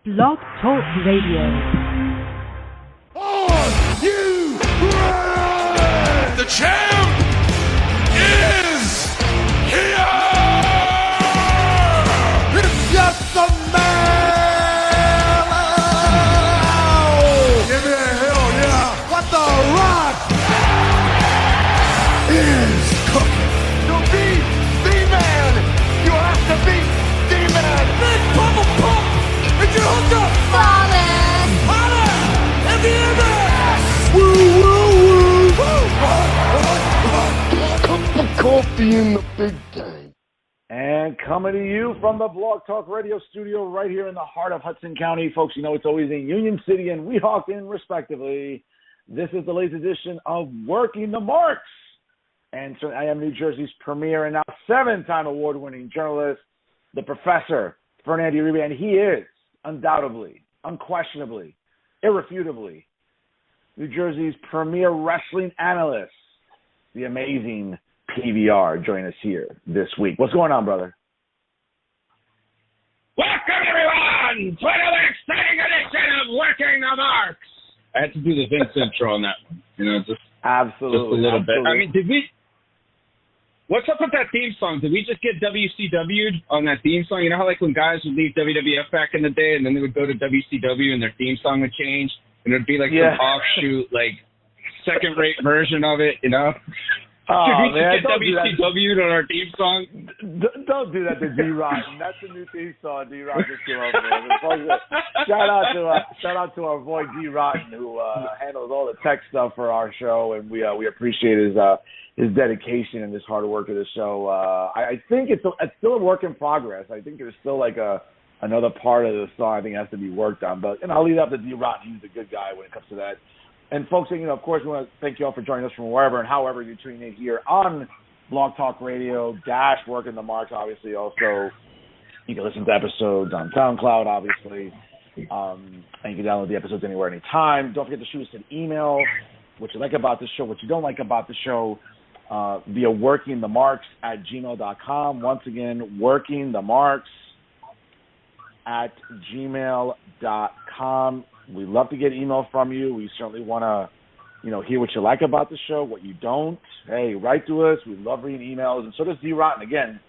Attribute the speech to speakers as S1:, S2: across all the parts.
S1: Blog Talk Radio.
S2: Are you ready? The champ is here! It's just a man! Give me a hell yeah! What the rock is cooking? To be the man, you have to be the man! Big Papa Pump! It's your hookup! Falling! Holla! At the end of Woo, woo, woo! Cup of coffee in the big day.
S3: And coming to you from the Blog Talk Radio studio right here in the heart of Hudson County. Folks, you know it's always in Union City and Weehawken, respectively. This is the latest edition of Working the Marks. And so I am New Jersey's premier and now 7-time award-winning journalist, the Professor, Fernando Uribe, and he is undoubtedly, unquestionably, irrefutably, New Jersey's premier wrestling analyst, the amazing PBR, join us here this week. What's going on, brother?
S4: Welcome, everyone, to another exciting edition of Working the Marks. I had to do the Vince intro on that one, just
S3: Absolutely.
S4: a little
S3: absolutely.
S4: bit. I mean, what's up with that theme song? Did we just get WCW'd on that theme song? You know how like when guys would leave WWF back in the day and then they would go to WCW and their theme song would change and it would be like some offshoot, like second-rate version of it,
S3: Oh,
S4: Should we
S3: man,
S4: just get WCW'd on our theme song?
S3: Don't do that to D-Rotten. That's the new theme song D-Rotten just came up with. Shout out to our boy D-Rotten who handles all the tech stuff for our show, and we appreciate his dedication and his hard work of the show. I think it's still a work in progress. I think there's still like another part of the song I think has to be worked on. But I'll leave it up to D-Rotten. He's a good guy when it comes to that. And folks, of course, we want to thank you all for joining us from wherever and however you're tuning in here on Blog Talk Radio, Working the Marks, obviously. Also, you can listen to episodes on SoundCloud, obviously. And you can download the episodes anywhere, anytime. Don't forget to shoot us an email, what you like about the show, what you don't like about the show, via workingthemarks@gmail.com. Once again, workingthemarks@gmail.com. We love to get email from you. We certainly want to, hear what you like about the show, what you don't. Hey, write to us. We love reading emails. And so does D-Rotten, again,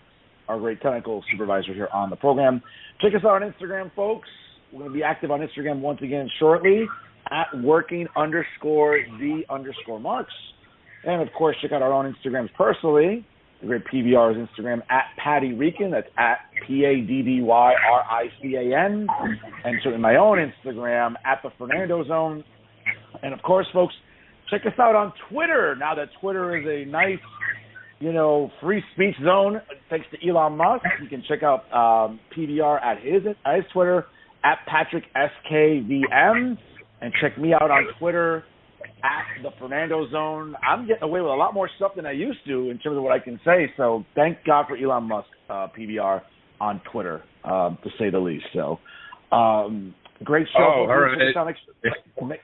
S3: our great technical supervisor here on the program. Check us out on Instagram, folks. We're going to be active on Instagram once again shortly at working_the_marks. And, of course, check out our own Instagrams personally. The great PBR's Instagram at Patty Rican. That's at PADDYRICAN. And certainly my own Instagram at the Fernando Zone. And of course, folks, check us out on Twitter. Now that Twitter is a nice, free speech zone, thanks to Elon Musk. You can check out PBR at his Twitter at PatrickSKVM. And check me out on Twitter at the Fernando Zone. I'm getting away with a lot more stuff than I used to in terms of what I can say. So thank God for Elon Musk, PBR, on Twitter, to say the least. So great show.
S4: Oh, all right.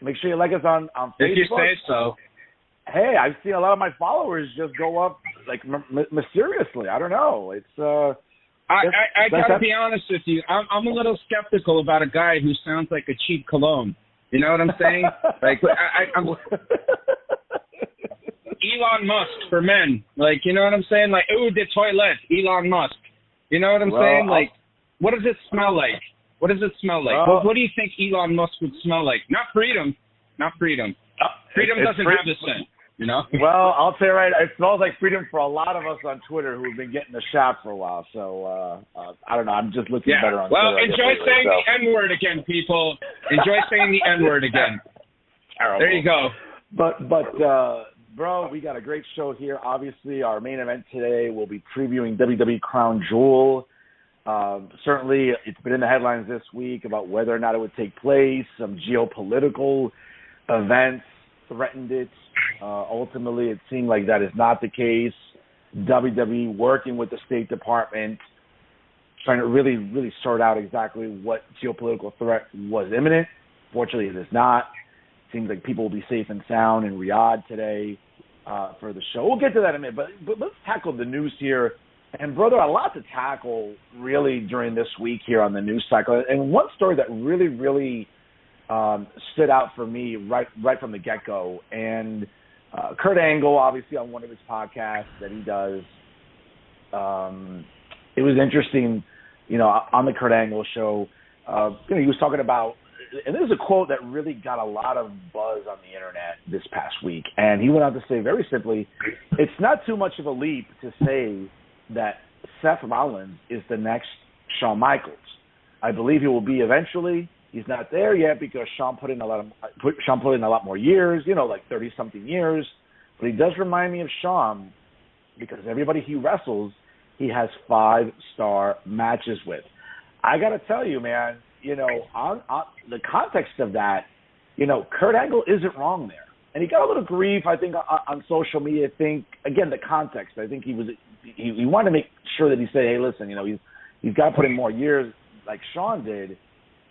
S3: Make sure you like us on Facebook.
S4: If you say so.
S3: Hey, I've seen a lot of my followers just go up like mysteriously. I don't know. It's
S4: I gotta be honest with you. I'm a little skeptical about a guy who sounds like a cheap cologne. You know what I'm saying? Like, I'm Elon Musk for men. Like, you know what I'm saying? Like, ooh, the toilet, Elon Musk. You know what I'm saying? Like, what does it smell like? What does it smell like? What do you think Elon Musk would smell like? Not freedom. Freedom doesn't have the scent.
S3: Well, I'll tell you right, it smells like freedom for a lot of us on Twitter who've been getting the shot for a while. So, I don't know. I'm just looking better on Twitter.
S4: Well, enjoy saying the N-word again, people. Enjoy saying the N-word again.
S3: Terrible.
S4: There you go.
S3: But bro, we got a great show here. Obviously, our main event today will be previewing WWE Crown Jewel. Certainly, it's been in the headlines this week about whether or not it would take place. Some geopolitical events threatened it. Ultimately, it seemed like that is not the case. WWE working with the State Department, trying to really, really sort out exactly what geopolitical threat was imminent. Fortunately, it is not. It seems like people will be safe and sound in Riyadh today for the show. We'll get to that in a minute, but let's tackle the news here And, brother, a lot to tackle really during this week here on the news cycle. And one story that really, really stood out for me right from the get-go. And Kurt Angle, obviously, on one of his podcasts that he does, it was interesting, on the Kurt Angle show, he was talking about, and this is a quote that really got a lot of buzz on the internet this past week. And he went on to say very simply, it's not too much of a leap to say that Seth Rollins is the next Shawn Michaels. I believe he will be eventually. He's not there yet because Shawn put in a lot more years, like 30-something years. But he does remind me of Shawn because everybody he wrestles, he has 5-star matches with. I got to tell you, man, on the context of that, Kurt Angle isn't wrong there. And he got a little grief, I think, on social media. I think, again, the context. I think he wanted to make sure that he said, hey, listen, he's got to put in more years like Shawn did.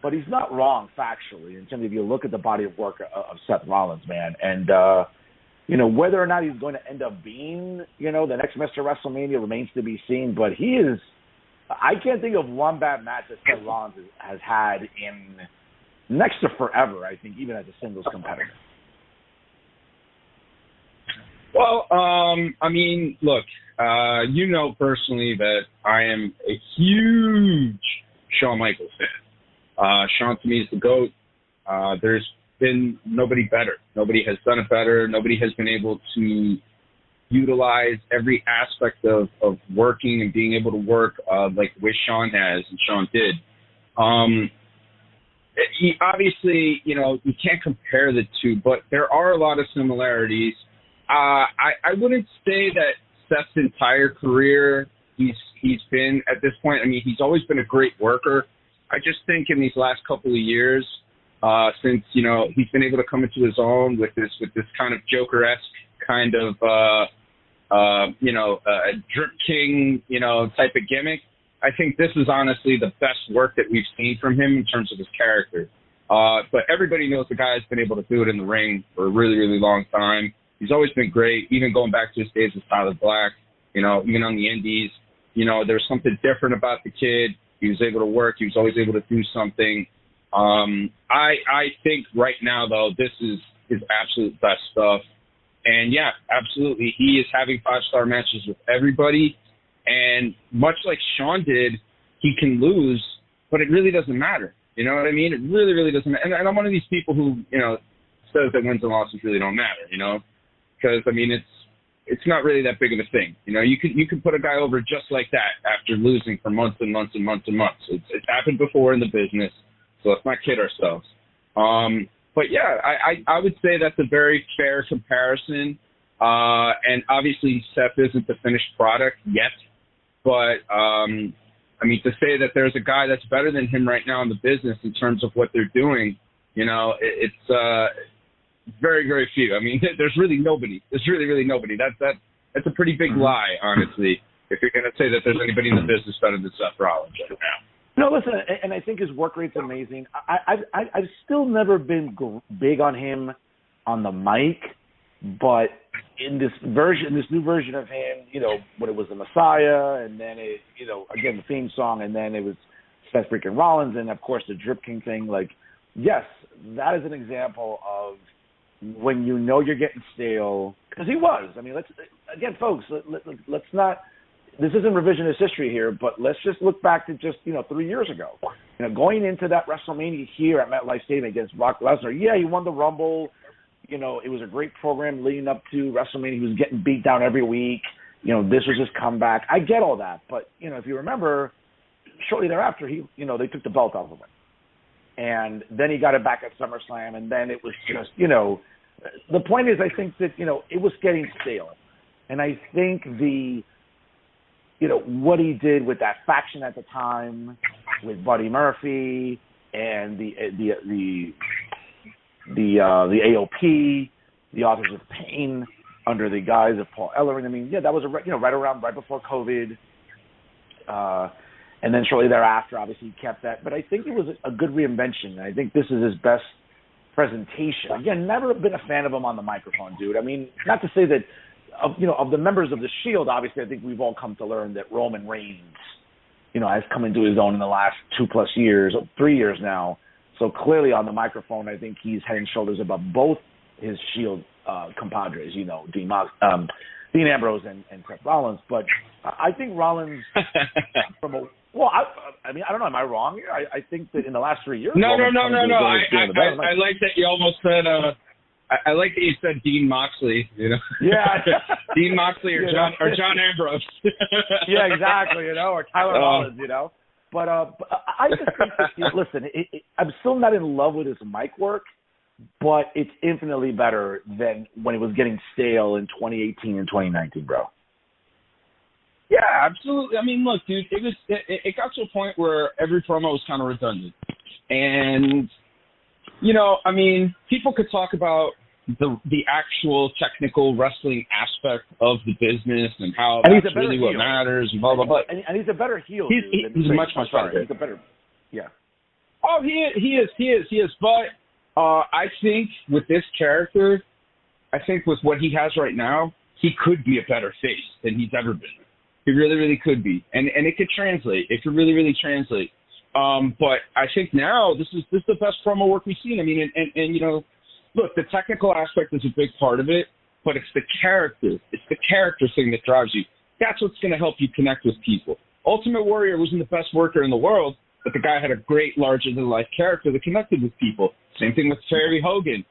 S3: But he's not wrong factually in terms of if you look at the body of work of Seth Rollins, man. And, whether or not he's going to end up being, the next Mr. WrestleMania remains to be seen. But he is – I can't think of one bad match that Seth Rollins has had in next to forever, I think, even as a singles competitor.
S4: Well, look, personally that I am a huge Shawn Michaels fan. Shawn to me is the GOAT. There's been nobody better. Nobody has done it better. Nobody has been able to utilize every aspect of working and being able to work like the way Shawn has and Shawn did. He obviously, you can't compare the two, but there are a lot of similarities. I wouldn't say that Seth's entire career he's been at this point. I mean, he's always been a great worker. I just think in these last couple of years, since he's been able to come into his own with this kind of Joker-esque kind of drip king type of gimmick, I think this is honestly the best work that we've seen from him in terms of his character. But everybody knows the guy's been able to do it in the ring for a really, really long time. He's always been great, even going back to his days with Tyler Black, even on the indies. There's something different about the kid. He was able to work. He was always able to do something. I think right now, though, this is his absolute best stuff. And, yeah, absolutely, he is having 5-star matches with everybody. And much like Shawn did, he can lose, but it really doesn't matter. You know what I mean? It really, really doesn't matter. And I'm one of these people who, says that wins and losses really don't matter, because, I mean, it's not really that big of a thing. You can put a guy over just like that after losing for months and months and months and months. It's happened before in the business, so let's not kid ourselves. But, yeah, I would say that's a very fair comparison. And obviously Seth isn't the finished product yet. But, to say that there's a guy that's better than him right now in the business in terms of what they're doing, it's very, very few. I mean, there's really nobody. There's really, really nobody. That's a pretty big lie, honestly, if you're going to say that there's anybody in the business better than Seth Rollins right now.
S3: No, listen, and I think his work rate's amazing. I've still never been big on him on the mic, but in this new version of him, when it was the Messiah, and then it, again, the theme song, and then it was Seth freaking Rollins, and of course the Drip King thing, like, yes, that is an example of when you're getting stale, because he was. I mean, folks, let's not, this isn't revisionist history here, but let's just look back to just, 3 years ago. Going into that WrestleMania here at MetLife Stadium against Brock Lesnar, yeah, he won the Rumble. It was a great program leading up to WrestleMania. He was getting beat down every week. This was his comeback. I get all that. But, if you remember, shortly thereafter, they took the belt off of him. And then he got it back at SummerSlam, and then it was just, the point is, I think that, it was getting stale. And I think what he did with that faction at the time, with Buddy Murphy and the AOP, the Authors of Pain, under the guise of Paul Ellering. I mean, yeah, that was right before COVID. And then shortly thereafter, obviously, he kept that. But I think it was a good reinvention. I think this is his best presentation. Again, never been a fan of him on the microphone, dude. I mean, not to say that of the members of the Shield, obviously, I think we've all come to learn that Roman Reigns, has come into his own in the last 2+ years, 3 years now. So clearly on the microphone, I think he's head and shoulders above both his Shield compadres, Dean Ambrose and Seth Rollins. But I think Rollins, I don't know. Am I wrong here? I think that in the last 3 years,
S4: No. I like that you almost said. I like that you said Dean Moxley.
S3: Yeah,
S4: Dean Moxley or John Ambrose.
S3: Yeah, exactly. Or Tyler Rollins. But I just think that, listen, I'm still not in love with his mic work, but it's infinitely better than when it was getting stale in 2018 and 2019, bro.
S4: Yeah, absolutely. I mean, look, dude, it got to a point where every promo was kind of redundant. And, people could talk about the actual technical wrestling aspect of the business and how that's really what matters and blah, blah, blah.
S3: And he's a better heel.
S4: He's much better.
S3: He's a better, yeah.
S4: Oh, he is. But I think with this character, with what he has right now, he could be a better face than he's ever been. He really, really could be. And it could translate. It could really, really translate. But I think now this is the best promo work we've seen. I mean, and look, the technical aspect is a big part of it, but it's the character. It's the character thing that drives you. That's what's going to help you connect with people. Ultimate Warrior wasn't the best worker in the world, but the guy had a great larger-than-life character that connected with people. Same thing with Terry Hogan.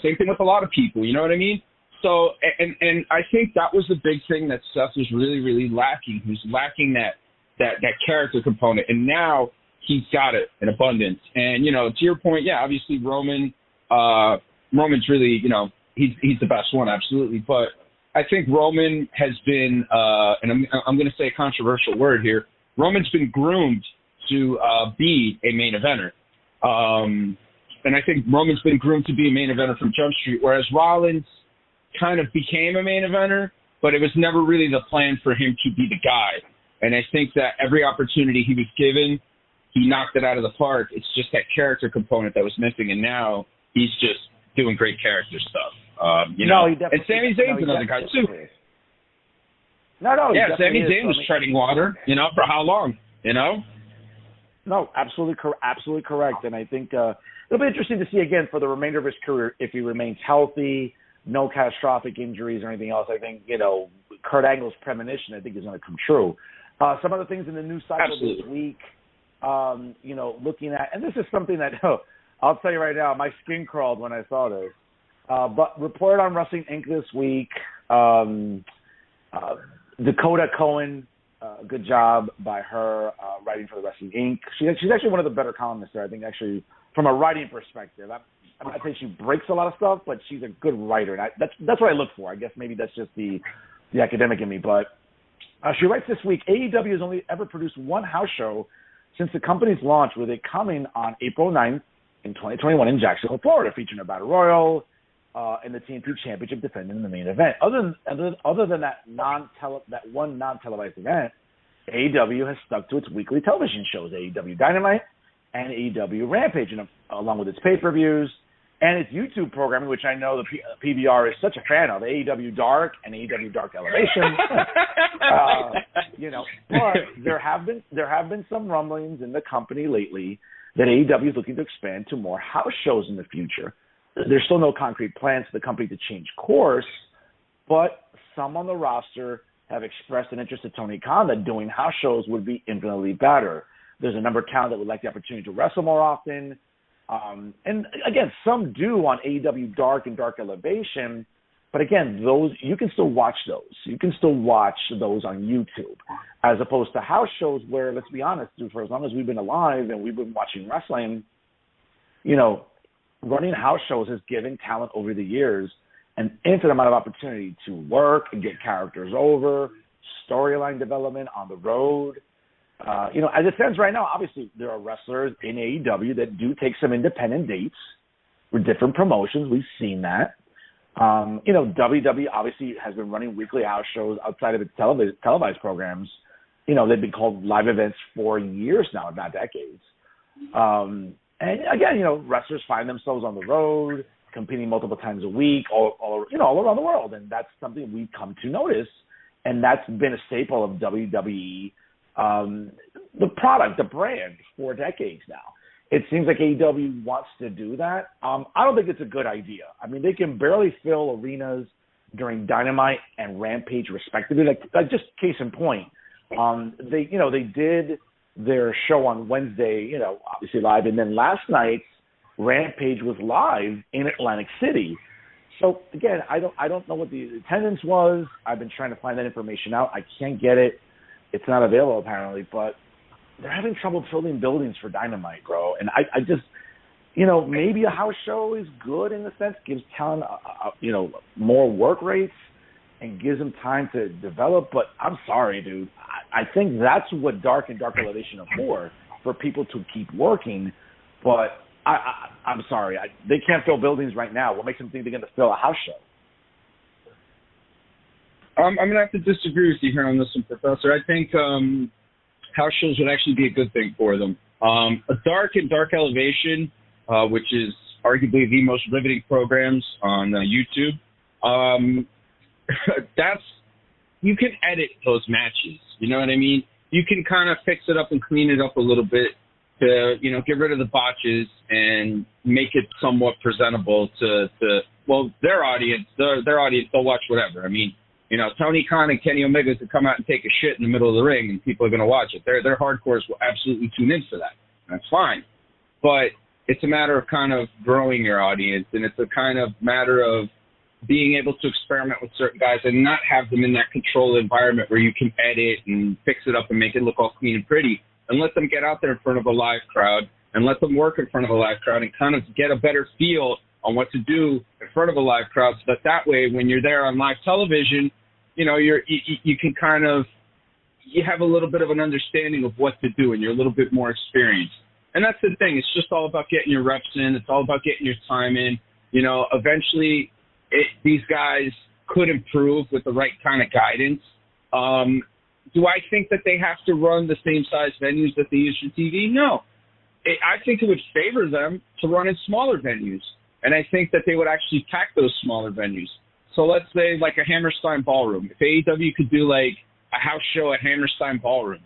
S4: Same thing with a lot of people. You know what I mean? So, and I think that was the big thing that Seth was really, really lacking. He was lacking that character component, and now he's got it in abundance. And, to your point, yeah, obviously Roman's really, he's the best one, absolutely. But I think Roman has been, and I'm going to say a controversial word here, Roman's been groomed to be a main eventer. And I think Roman's been groomed to be a main eventer from Jump Street, whereas Rollins kind of became a main eventer, but it was never really the plan for him to be the guy. And I think that every opportunity he was given, he knocked it out of the park. It's just that character component that was missing, and now he's just doing great character stuff. And Sami Zayn's another guy too.
S3: Yeah,
S4: Sami Zayn was treading water, for how long,
S3: No, absolutely correct. And I think it'll be interesting to see again for the remainder of his career if he remains healthy, no catastrophic injuries or anything else. I think, Kurt Angle's premonition, I think, is going to come true. Some other things in the news cycle this week, looking at, and this is something that, I'll tell you right now, my skin crawled when I saw this. But reported on Wrestling Inc. this week, Dakota Cohen, good job by her writing for the Wrestling Inc. She's actually one of the better columnists there, I think, actually, from a writing perspective. I'm not saying she breaks a lot of stuff, but she's a good writer. And that's what I look for. I guess maybe that's just the academic in me. But she writes this week, AEW has only ever produced one house show since the company's launch, with it coming on April 9th in 2021 in Jacksonville, Florida, featuring a Battle Royal and the TNT Championship defending the main event. Other than that one non-televised event, AEW has stuck to its weekly television shows, AEW Dynamite and AEW Rampage, along with its pay-per-views and its YouTube programming, which I know the PBR is such a fan of, AEW Dark and AEW Dark Elevation. But there have been some rumblings in the company lately that AEW is looking to expand to more house shows in the future. There's still no concrete plans for the company to change course, but some on the roster have expressed an interest in Tony Khan that doing house shows would be infinitely better. There's a number of talent that would like the opportunity to wrestle more often. And again, some do on AEW Dark and Dark Elevation, but again, those you can still watch those. You can still watch those on YouTube, as opposed to house shows where, let's be honest, dude, for as long as we've been alive and we've been watching wrestling, running house shows has given talent over the years an infinite amount of opportunity to work and get characters over, storyline development on the road. As it stands right now, obviously there are wrestlers in AEW that do take some independent dates with different promotions. We've seen that. WWE obviously has been running weekly house shows outside of its televised programs. They've been called live events for years now, if not decades. And again, wrestlers find themselves on the road, competing multiple times a week, all around the world, and that's something we've come to notice, and that's been a staple of WWE, the product, the brand, for decades now. It seems like AEW wants to do that. I don't think it's a good idea. I mean, they can barely fill arenas during Dynamite and Rampage, respectively. Like just case in point, they did their show on Wednesday, obviously live, and then last night's Rampage was live in Atlantic City. So again, I don't know what the attendance was. I've been trying to find that information out. I can't get it. It's not available apparently, but they're having trouble filling buildings for Dynamite, bro. And I just, maybe a house show is good in the sense, gives talent, more work rates and gives them time to develop. But I'm sorry, dude. I think that's what Dark and Dark Elevation are for people to keep working. But I'm sorry. They can't fill buildings right now. What makes them think they're going to fill a house show?
S4: I'm going to have to disagree with you here on this one, Professor. I think house shows would actually be a good thing for them. A Dark and Dark Elevation, which is arguably the most riveting programs on YouTube, you can edit those matches. You know what I mean? You can kind of fix it up and clean it up a little bit to, get rid of the botches and make it somewhat presentable to their audience. Their audience, they'll watch whatever. I mean, Tony Khan and Kenny Omega could come out and take a shit in the middle of the ring and people are going to watch it. Their hardcores will absolutely tune in for that. That's fine. But it's a matter of kind of growing your audience, and it's a kind of matter of being able to experiment with certain guys and not have them in that controlled environment where you can edit and fix it up and make it look all clean and pretty, and let them get out there in front of a live crowd and let them work in front of a live crowd and kind of get a better feel on what to do in front of a live crowd, so that way when you're there on live television, you can kind of, you have a little bit of an understanding of what to do and you're a little bit more experienced. And that's the thing. It's just all about getting your reps in. It's all about getting your time in. Eventually these guys could improve with the right kind of guidance. Do I think that they have to run the same size venues that they use for TV? No. I think it would favor them to run in smaller venues. And I think that they would actually pack those smaller venues. So let's say like a Hammerstein Ballroom. If AEW could do like a house show at Hammerstein Ballroom,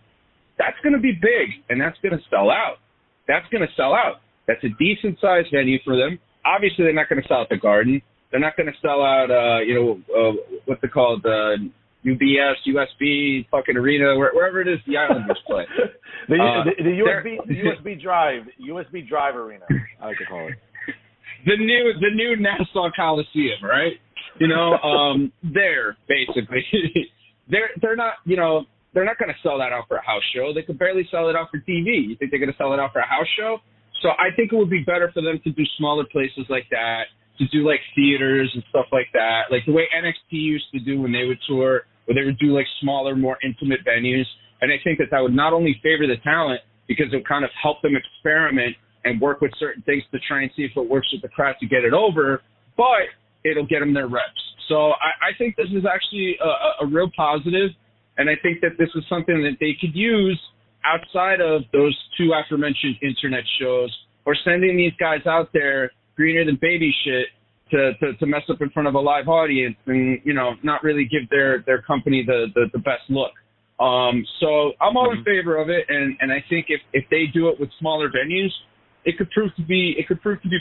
S4: that's going to be big and that's going to sell out. That's a decent sized venue for them. Obviously, they're not going to sell out the Garden. They're not going to sell out, what's it called, UBS, USB, fucking arena, wherever it is the Islanders play.
S3: the USB Drive arena, I like to call it.
S4: The new Nassau Coliseum, right? There basically, they're not, they're not going to sell that out for a house show. They could barely sell it out for TV. You think they're going to sell it out for a house show? So I think it would be better for them to do smaller places like that, to do like theaters and stuff like that, like the way NXT used to do when they would tour, where they would do like smaller, more intimate venues. And I think that would not only favor the talent because it would kind of help them experiment and work with certain things to try and see if it works with the crowd to get it over, but it'll get them their reps. So I think this is actually a real positive, and I think that this is something that they could use outside of those two aforementioned internet shows, or sending these guys out there greener than baby shit to mess up in front of a live audience and, not really give their company the best look. So I'm all in favor of it, and I think if they do it with smaller venues, it could prove to be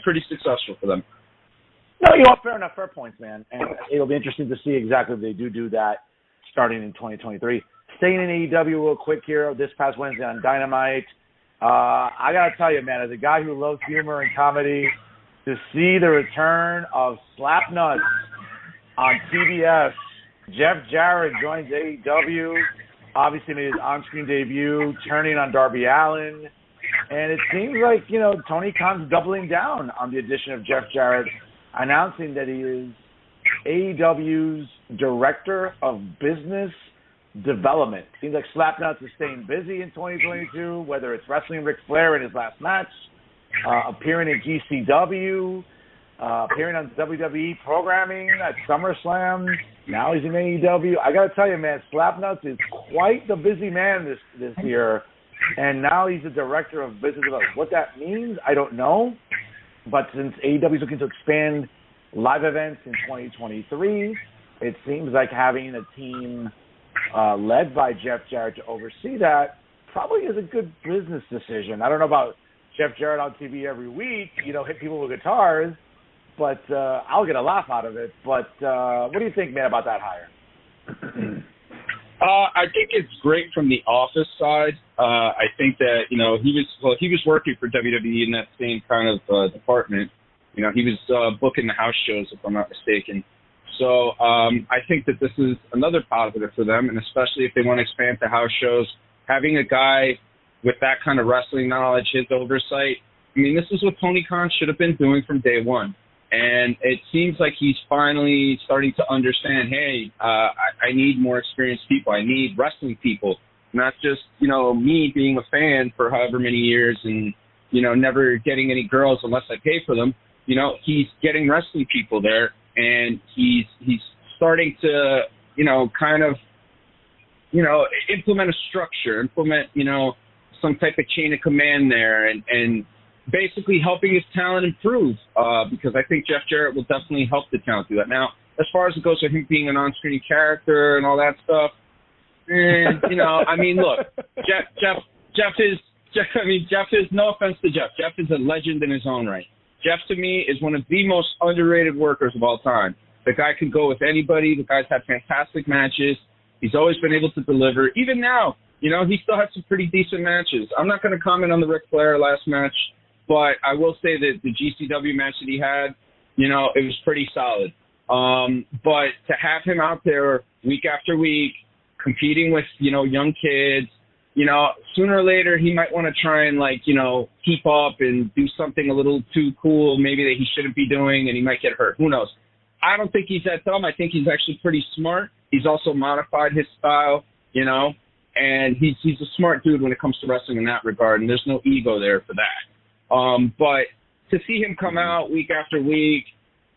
S4: pretty successful for them.
S3: No, fair enough, fair points, man. And it'll be interesting to see exactly if they do that starting in 2023. Staying in AEW real quick here, this past Wednesday on Dynamite, I got to tell you, man, as a guy who loves humor and comedy, to see the return of Slapnuts on TBS, Jeff Jarrett joins AEW, obviously made his on-screen debut, turning on Darby Allin, and it seems like, Tony Khan's doubling down on the addition of Jeff Jarrett, announcing that he is AEW's Director of Business Development. Seems like Slapnuts is staying busy in 2022, whether it's wrestling Ric Flair in his last match, appearing in GCW, appearing on WWE programming at SummerSlam. Now he's in AEW. I got to tell you, man, Slapnuts is quite the busy man this year, and now he's the Director of Business Development. What that means, I don't know. But since AEW is looking to expand live events in 2023. It seems like having a team led by Jeff Jarrett to oversee that probably is a good business decision. I don't know about Jeff Jarrett on TV every week, hit people with guitars, but I'll get a laugh out of it. But what do you think, man, about that hire?
S4: I think it's great from the office side. I think that, he was working for WWE in that same kind of department. He was booking the house shows, if I'm not mistaken. So I think that this is another positive for them, and especially if they want to expand to house shows, having a guy with that kind of wrestling knowledge, his oversight. I mean, this is what Tony Khan should have been doing from day one. And it seems like he's finally starting to understand, hey, I need more experienced people. I need wrestling people, not just, me being a fan for however many years and, never getting any girls unless I pay for them. He's getting wrestling people there, and he's starting to, kind of, implement a structure, some type of chain of command there and basically helping his talent improve because I think Jeff Jarrett will definitely help the talent do that. Now, as far as it goes with him being an on-screen character and all that stuff, I mean, look, Jeff is, no offense to Jeff is a legend in his own right. Jeff, to me, is one of the most underrated workers of all time. The guy can go with anybody. The guy's had fantastic matches. He's always been able to deliver. Even now, he still had some pretty decent matches. I'm not going to comment on the Ric Flair last match, but I will say that the GCW match that he had, it was pretty solid. But to have him out there week after week, competing with, young kids, sooner or later he might want to try and, keep up and do something a little too cool maybe that he shouldn't be doing, and he might get hurt. Who knows? I don't think he's that dumb. I think he's actually pretty smart. He's also modified his style, and he's a smart dude when it comes to wrestling in that regard, and there's no ego there for that. But to see him come out week after week,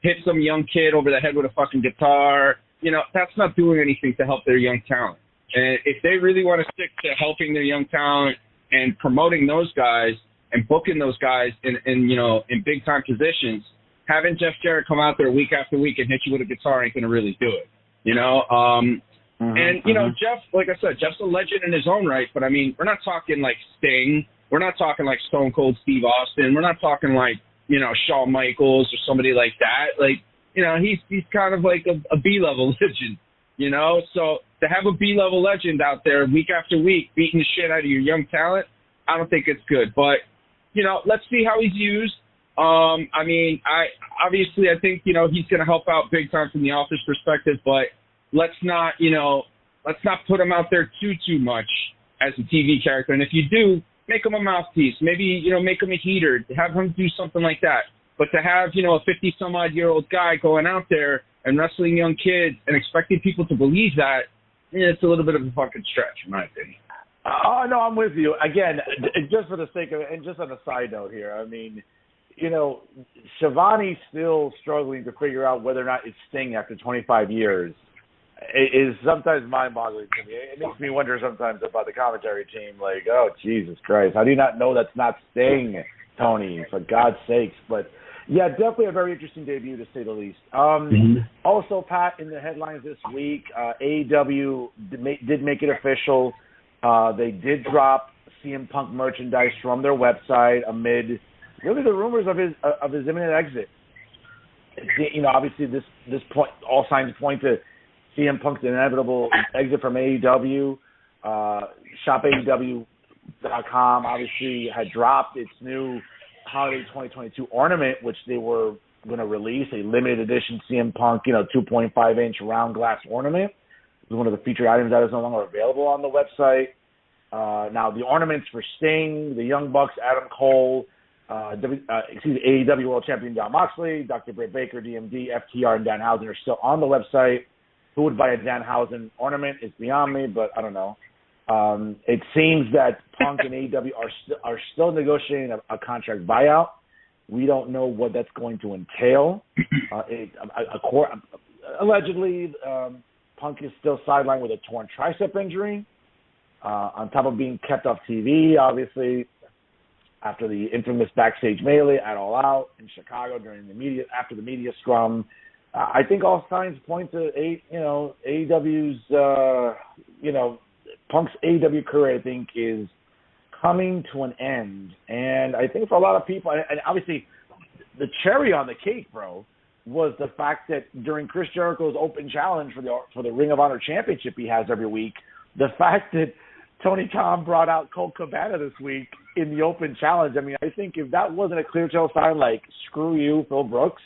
S4: hit some young kid over the head with a fucking guitar, that's not doing anything to help their young talent. And if they really want to stick to helping their young talent and promoting those guys and booking those guys in big time positions, having Jeff Jarrett come out there week after week and hit you with a guitar ain't going to really do it, Jeff, like I said, Jeff's a legend in his own right, but I mean, we're not talking like Sting. We're not talking like Stone Cold Steve Austin. We're not talking like, Shawn Michaels or somebody like that. Like, he's kind of like a B-level legend, So to have a B-level legend out there week after week beating the shit out of your young talent, I don't think it's good. But, let's see how he's used. I think, he's going to help out big time from the office perspective, but let's not put him out there too much as a TV character. And if you do, make him a mouthpiece. Maybe, make him a heater. Have him do something like that. But to have, a 50-some-odd-year-old guy going out there and wrestling young kids and expecting people to believe that, it's a little bit of a fucking stretch, in my opinion.
S3: Oh, no, I'm with you. Again, just for the sake of it, and just on a side note here, I mean, Shivani's still struggling to figure out whether or not it's Sting after 25 years. It is sometimes mind-boggling to me. It makes me wonder sometimes about the commentary team, like, oh, Jesus Christ, how do you not know that's not Sting, Tony, for God's sakes? But, yeah, definitely a very interesting debut, to say the least. Also, Pat, in the headlines this week, AEW did make it official. They did drop CM Punk merchandise from their website amid really the rumors of his imminent exit. Obviously this point, all signs point to CM Punk's inevitable exit from AEW. ShopAEW.com obviously had dropped its new Holiday 2022 ornament, which they were going to release, a limited edition CM Punk, 2.5-inch round glass ornament. It was one of the featured items that is no longer available on the website. Now, the ornaments for Sting, the Young Bucks, Adam Cole, AEW World Champion Jon Moxley, Dr. Britt Baker, DMD, FTR, and Danhausen are still on the website. Who would buy a Danhausen ornament is beyond me, but I don't know. It seems that Punk and AEW are still negotiating a contract buyout. We don't know what that's going to entail. Allegedly, Punk is still sidelined with a torn tricep injury. On top of being kept off TV, obviously, after the infamous backstage melee at All Out in Chicago after the media scrum. I think all signs point to AEW's Punk's AEW career, I think, is coming to an end. And I think for a lot of people, and obviously the cherry on the cake, bro, was the fact that during Chris Jericho's open challenge for the Ring of Honor championship he has every week, the fact that Tony Khan brought out Colt Cabana this week in the open challenge. I mean, I think if that wasn't a clear tell sign like, screw you, Phil Brooks,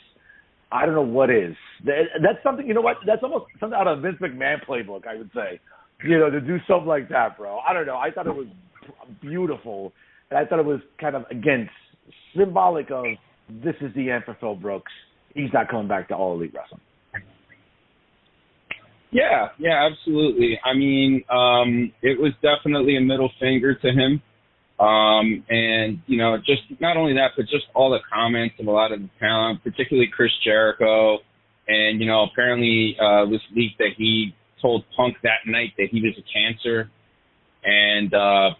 S3: I don't know what is. That's something, you know what, that's almost something out of Vince McMahon playbook, I would say, to do something like that, bro. I don't know. I thought it was beautiful, and I thought it was kind of, again, symbolic of this is the end for Phil Brooks. He's not coming back to All Elite Wrestling.
S4: Yeah, absolutely. I mean, it was definitely a middle finger to him. And, just not only that, but just all the comments of a lot of the talent, particularly Chris Jericho. And, apparently it was leaked that he told Punk that night that he was a cancer. And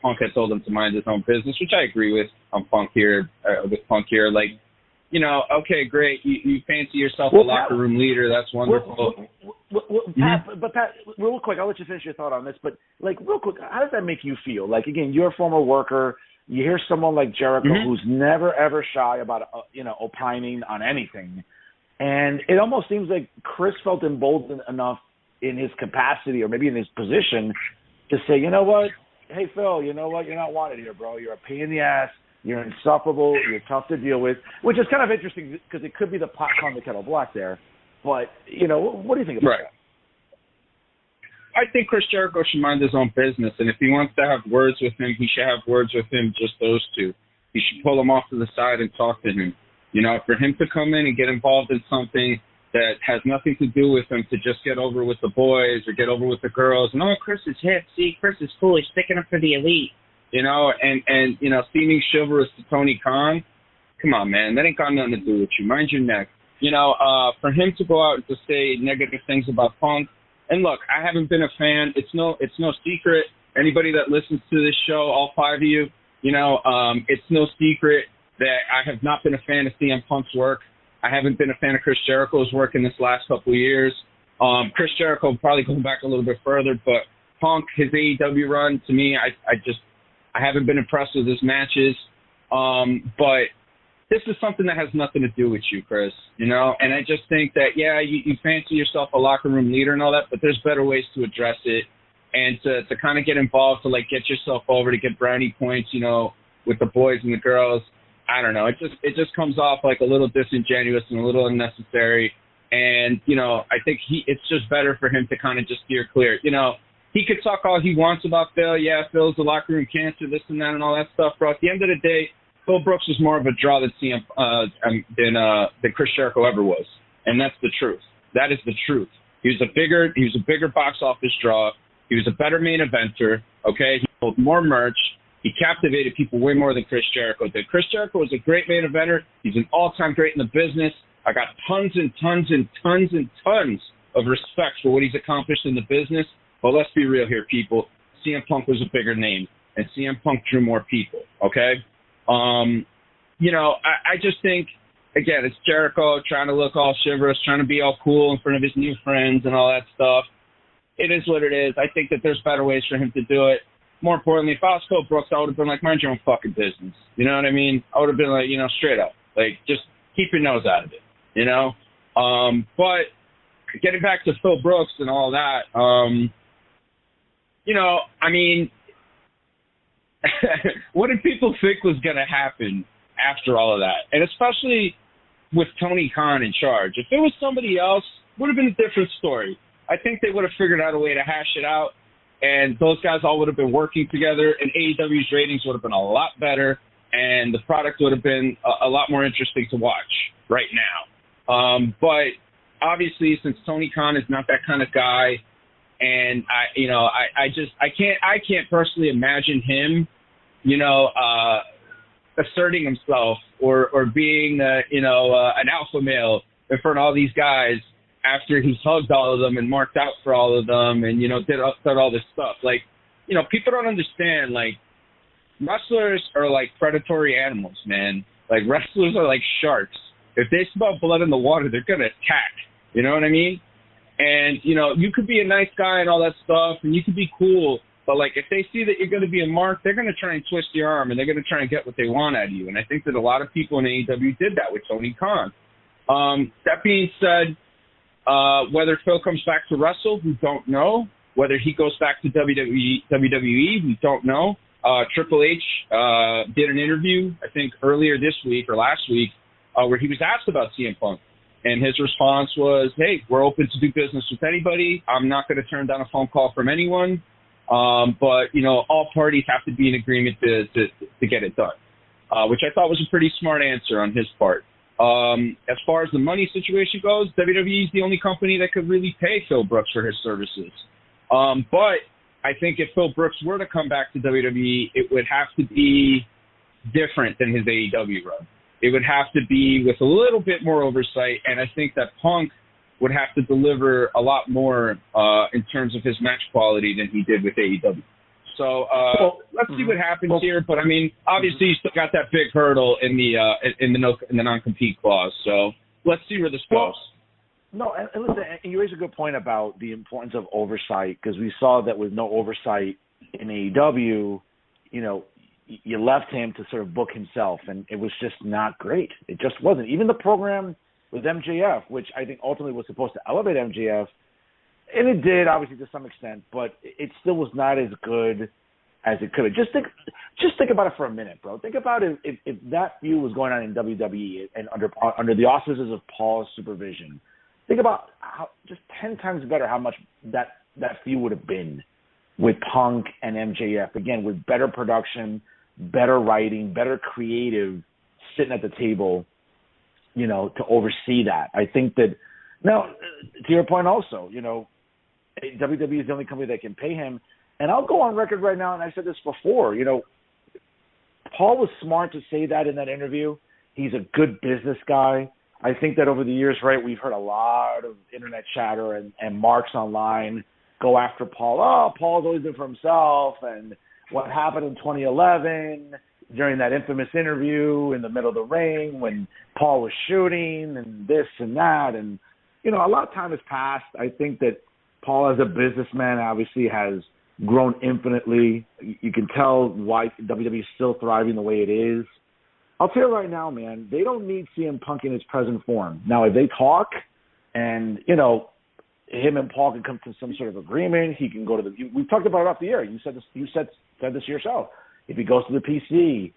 S4: Punk had told him to mind his own business, which I agree with Punk here. Like, okay, great. You fancy yourself a locker room leader. That's wonderful.
S3: Pat, real quick, I'll let you finish your thought on this. But, real quick, how does that make you feel? Like, again, you're a former worker. You hear someone like Jericho who's never, ever shy about, opining on anything. And it almost seems like Chris felt emboldened enough in his capacity or maybe in his position to say, you know what? Hey, Phil, you know what? You're not wanted here, bro. You're a pain in the ass. You're insufferable. You're tough to deal with, which is kind of interesting because it could be the pot calling the kettle black there. But, what do you think about that?
S4: I think Chris Jericho should mind his own business, and if he wants to have words with him, he should have words with him, just those two. He should pull him off to the side and talk to him. For him to come in and get involved in something that has nothing to do with him to just get over with the boys or get over with the girls. And, Chris is hip. See, Chris is cool. He's sticking up for the elite. And seeming chivalrous to Tony Khan, come on, man, that ain't got nothing to do with you. Mind your neck. For him to go out and to say negative things about Punk, and look, I haven't been a fan. It's no secret. Anybody that listens to this show, all five of you, it's no secret that I have not been a fan of CM Punk's work. I haven't been a fan of Chris Jericho's work in this last couple of years. Chris Jericho probably going back a little bit further, but Punk, his AEW run, to me, I haven't been impressed with his matches. But this is something that has nothing to do with you, Chris, and I just think that, you fancy yourself a locker room leader and all that, but there's better ways to address it and to kind of get involved, to get yourself over, to get brownie points, with the boys and the girls. I don't know. It just comes off like a little disingenuous and a little unnecessary. And, I think it's just better for him to kind of just steer clear. He could talk all he wants about Phil. Yeah, Phil's a locker room cancer, this and that and all that stuff. But at the end of the day, Phil Brooks was more of a draw than than Chris Jericho ever was. And that's the truth. That is the truth. He was a bigger box office draw. He was a better main eventer. Okay. He sold more merch. He captivated people way more than Chris Jericho did. Chris Jericho was a great main eventer. He's an all-time great in the business. I got tons and tons and tons and tons of respect for what he's accomplished in the business. But let's be real here, people. CM Punk was a bigger name, and CM Punk drew more people, okay? I just think, again, it's Jericho trying to look all chivalrous, trying to be all cool in front of his new friends and all that stuff. It is what it is. I think that there's better ways for him to do it. More importantly, if I was Phil Brooks, I would have been like, mind your own fucking business. You know what I mean? I would have been like, straight up. Like, just keep your nose out of it, But getting back to Phil Brooks and all that, what did people think was going to happen after all of that? And especially with Tony Khan in charge. If it was somebody else, it would have been a different story. I think they would have figured out a way to hash it out, and those guys all would have been working together, and AEW's ratings would have been a lot better, and the product would have been a lot more interesting to watch right now. But obviously, since Tony Khan is not that kind of guy, and I can't personally imagine him, asserting himself or being an alpha male in front of all these guys after he's hugged all of them and marked out for all of them and did all this stuff. Like, people don't understand. Like, wrestlers are like predatory animals, man. Like, wrestlers are like sharks. If they smell blood in the water, they're going to attack. You know what I mean? And, you know, you could be a nice guy and all that stuff, and you could be cool, but, like, if they see that you're going to be a mark, they're going to try and twist your arm, and they're going to try and get what they want out of you. And I think that a lot of people in AEW did that with Tony Khan. That being said, whether Phil comes back to wrestle, we don't know. Whether he goes back to WWE, we don't know. Triple H did an interview, I think, earlier this week or last week, where he was asked about CM Punk. And his response was, hey, we're open to do business with anybody. I'm not going to turn down a phone call from anyone. But, you know, all parties have to be in agreement to get it done, which I thought was a pretty smart answer on his part. As far as the money situation goes, WWE is the only company that could really pay Phil Brooks for his services. But I think if Phil Brooks were to come back to WWE, it would have to be different than his AEW run. It would have to be with a little bit more oversight, and I think that Punk would have to deliver a lot more in terms of his match quality than he did with AEW. So let's see what happens here. But I mean, obviously, you still got that big hurdle in the non-compete clause. So let's see where this goes.
S3: No, and listen, and you raise a good point about the importance of oversight, because we saw that with no oversight in AEW, you know, you left him to sort of book himself, and it was just not great. It just wasn't. Even the program with MJF, which I think ultimately was supposed to elevate MJF, and it did, obviously, to some extent, but it still was not as good as it could have. Just think about it for a minute, bro. Think about it if that feud was going on in WWE and under the auspices of Paul's supervision. Think about how just 10 times better how much that feud would have been with Punk and MJF. Again, with better production, better writing, better creative, sitting at the table, you know, to oversee that. I think that now, to your point also, you know, WWE is the only company that can pay him. And I'll go on record right now, and I said this before, you know, Paul was smart to say that in that interview. He's a good business guy. I think that over the years, right, we've heard a lot of internet chatter and marks online go after Paul. Oh, Paul's always been for himself, and what happened in 2011 during that infamous interview in the middle of the ring when Paul was shooting and this and that. And, you know, a lot of time has passed. I think that Paul as a businessman obviously has grown infinitely. You can tell why WWE is still thriving the way it is. I'll tell you right now, man, they don't need CM Punk in his present form. Now, if they talk and, you know, him and Paul can come to some sort of agreement, he can go to the – we've talked about it off the air. You said this yourself. If he goes to the PC,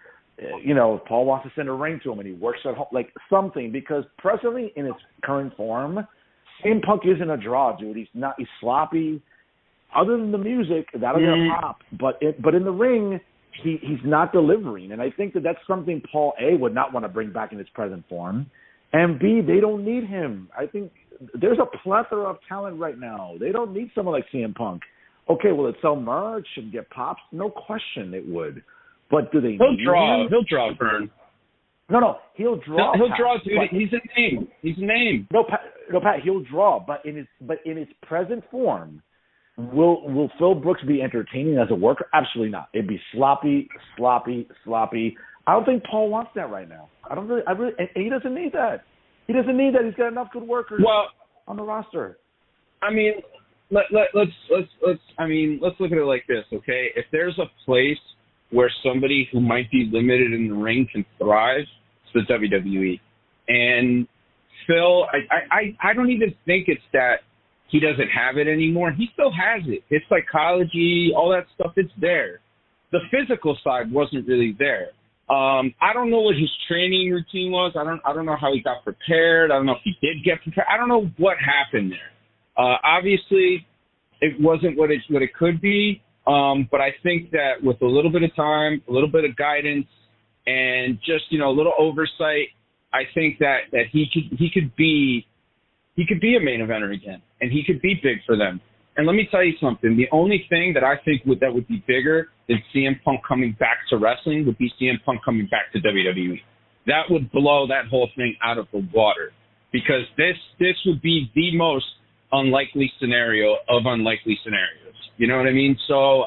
S3: you know, if Paul wants to send a ring to him and he works at home, like something, because presently in its current form, CM Punk isn't a draw, dude. He's sloppy. Other than the music, that'll get a pop. But in the ring – He's not delivering, and I think that that's something Paul A would not want to bring back in his present form, and B, they don't need him. I think there's a plethora of talent right now. They don't need someone like CM Punk. Okay, will it sell merch and get pops? No question it would, but do they need him?
S4: He'll draw, Vern.
S3: No, he'll draw.
S4: He'll draw, dude. He's a name. He's a name.
S3: No, Pat, he'll draw, but in its present form, Will Phil Brooks be entertaining as a worker? Absolutely not. It'd be sloppy. I don't think Paul wants that right now. And he doesn't need that. He's got enough good workers on the roster.
S4: I mean, let's look at it like this, okay? If there's a place where somebody who might be limited in the ring can thrive, it's the WWE. And Phil, I don't even think it's that he doesn't have it anymore. He still has it. His psychology, all that stuff, it's there. The physical side wasn't really there. I don't know what his training routine was. I don't know how he got prepared. I don't know if he did get prepared. I don't know what happened there. Obviously, it wasn't what it could be. But I think that with a little bit of time, a little bit of guidance, and just, you know, a little oversight, I think that he could be a main eventer again, and he could be big for them. And let me tell you something. The only thing that I think that would be bigger than CM Punk coming back to wrestling would be CM Punk coming back to WWE. That would blow that whole thing out of the water, because this would be the most unlikely scenario of unlikely scenarios. You know what I mean? So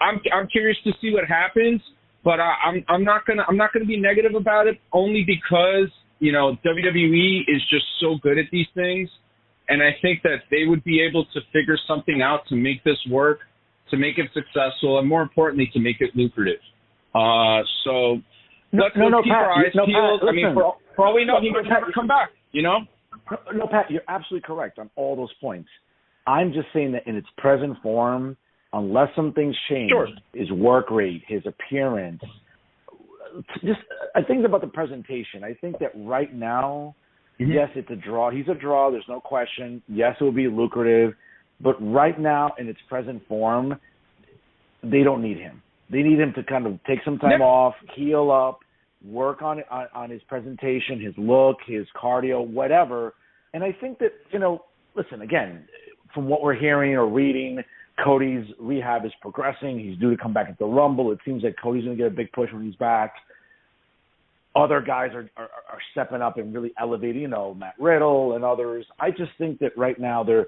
S4: I'm curious to see what happens, but I'm not gonna be negative about it, only because WWE is just so good at these things, and I think that they would be able to figure something out to make this work, to make it successful, and more importantly, to make it lucrative. So let's keep our eyes peeled.
S3: Pat,
S4: I mean, for all we know, he might never come back.
S3: No, Pat, you're absolutely correct on all those points. I'm just saying that in its present form, unless some things change,
S4: sure,
S3: his work rate, his appearance, just I think about the presentation. I think that right now, yes, it's a draw. He's a draw. There's no question. Yes, it will be lucrative. But right now, in its present form, they don't need him. They need him to kind of take some time off, heal up, work on his presentation, his look, his cardio, whatever. And I think that, listen, again, from what we're hearing or reading, Cody's rehab is progressing. He's due to come back at the Rumble. It seems like Cody's going to get a big push when he's back. Other guys are stepping up and really elevating, Matt Riddle and others. I just think that right now there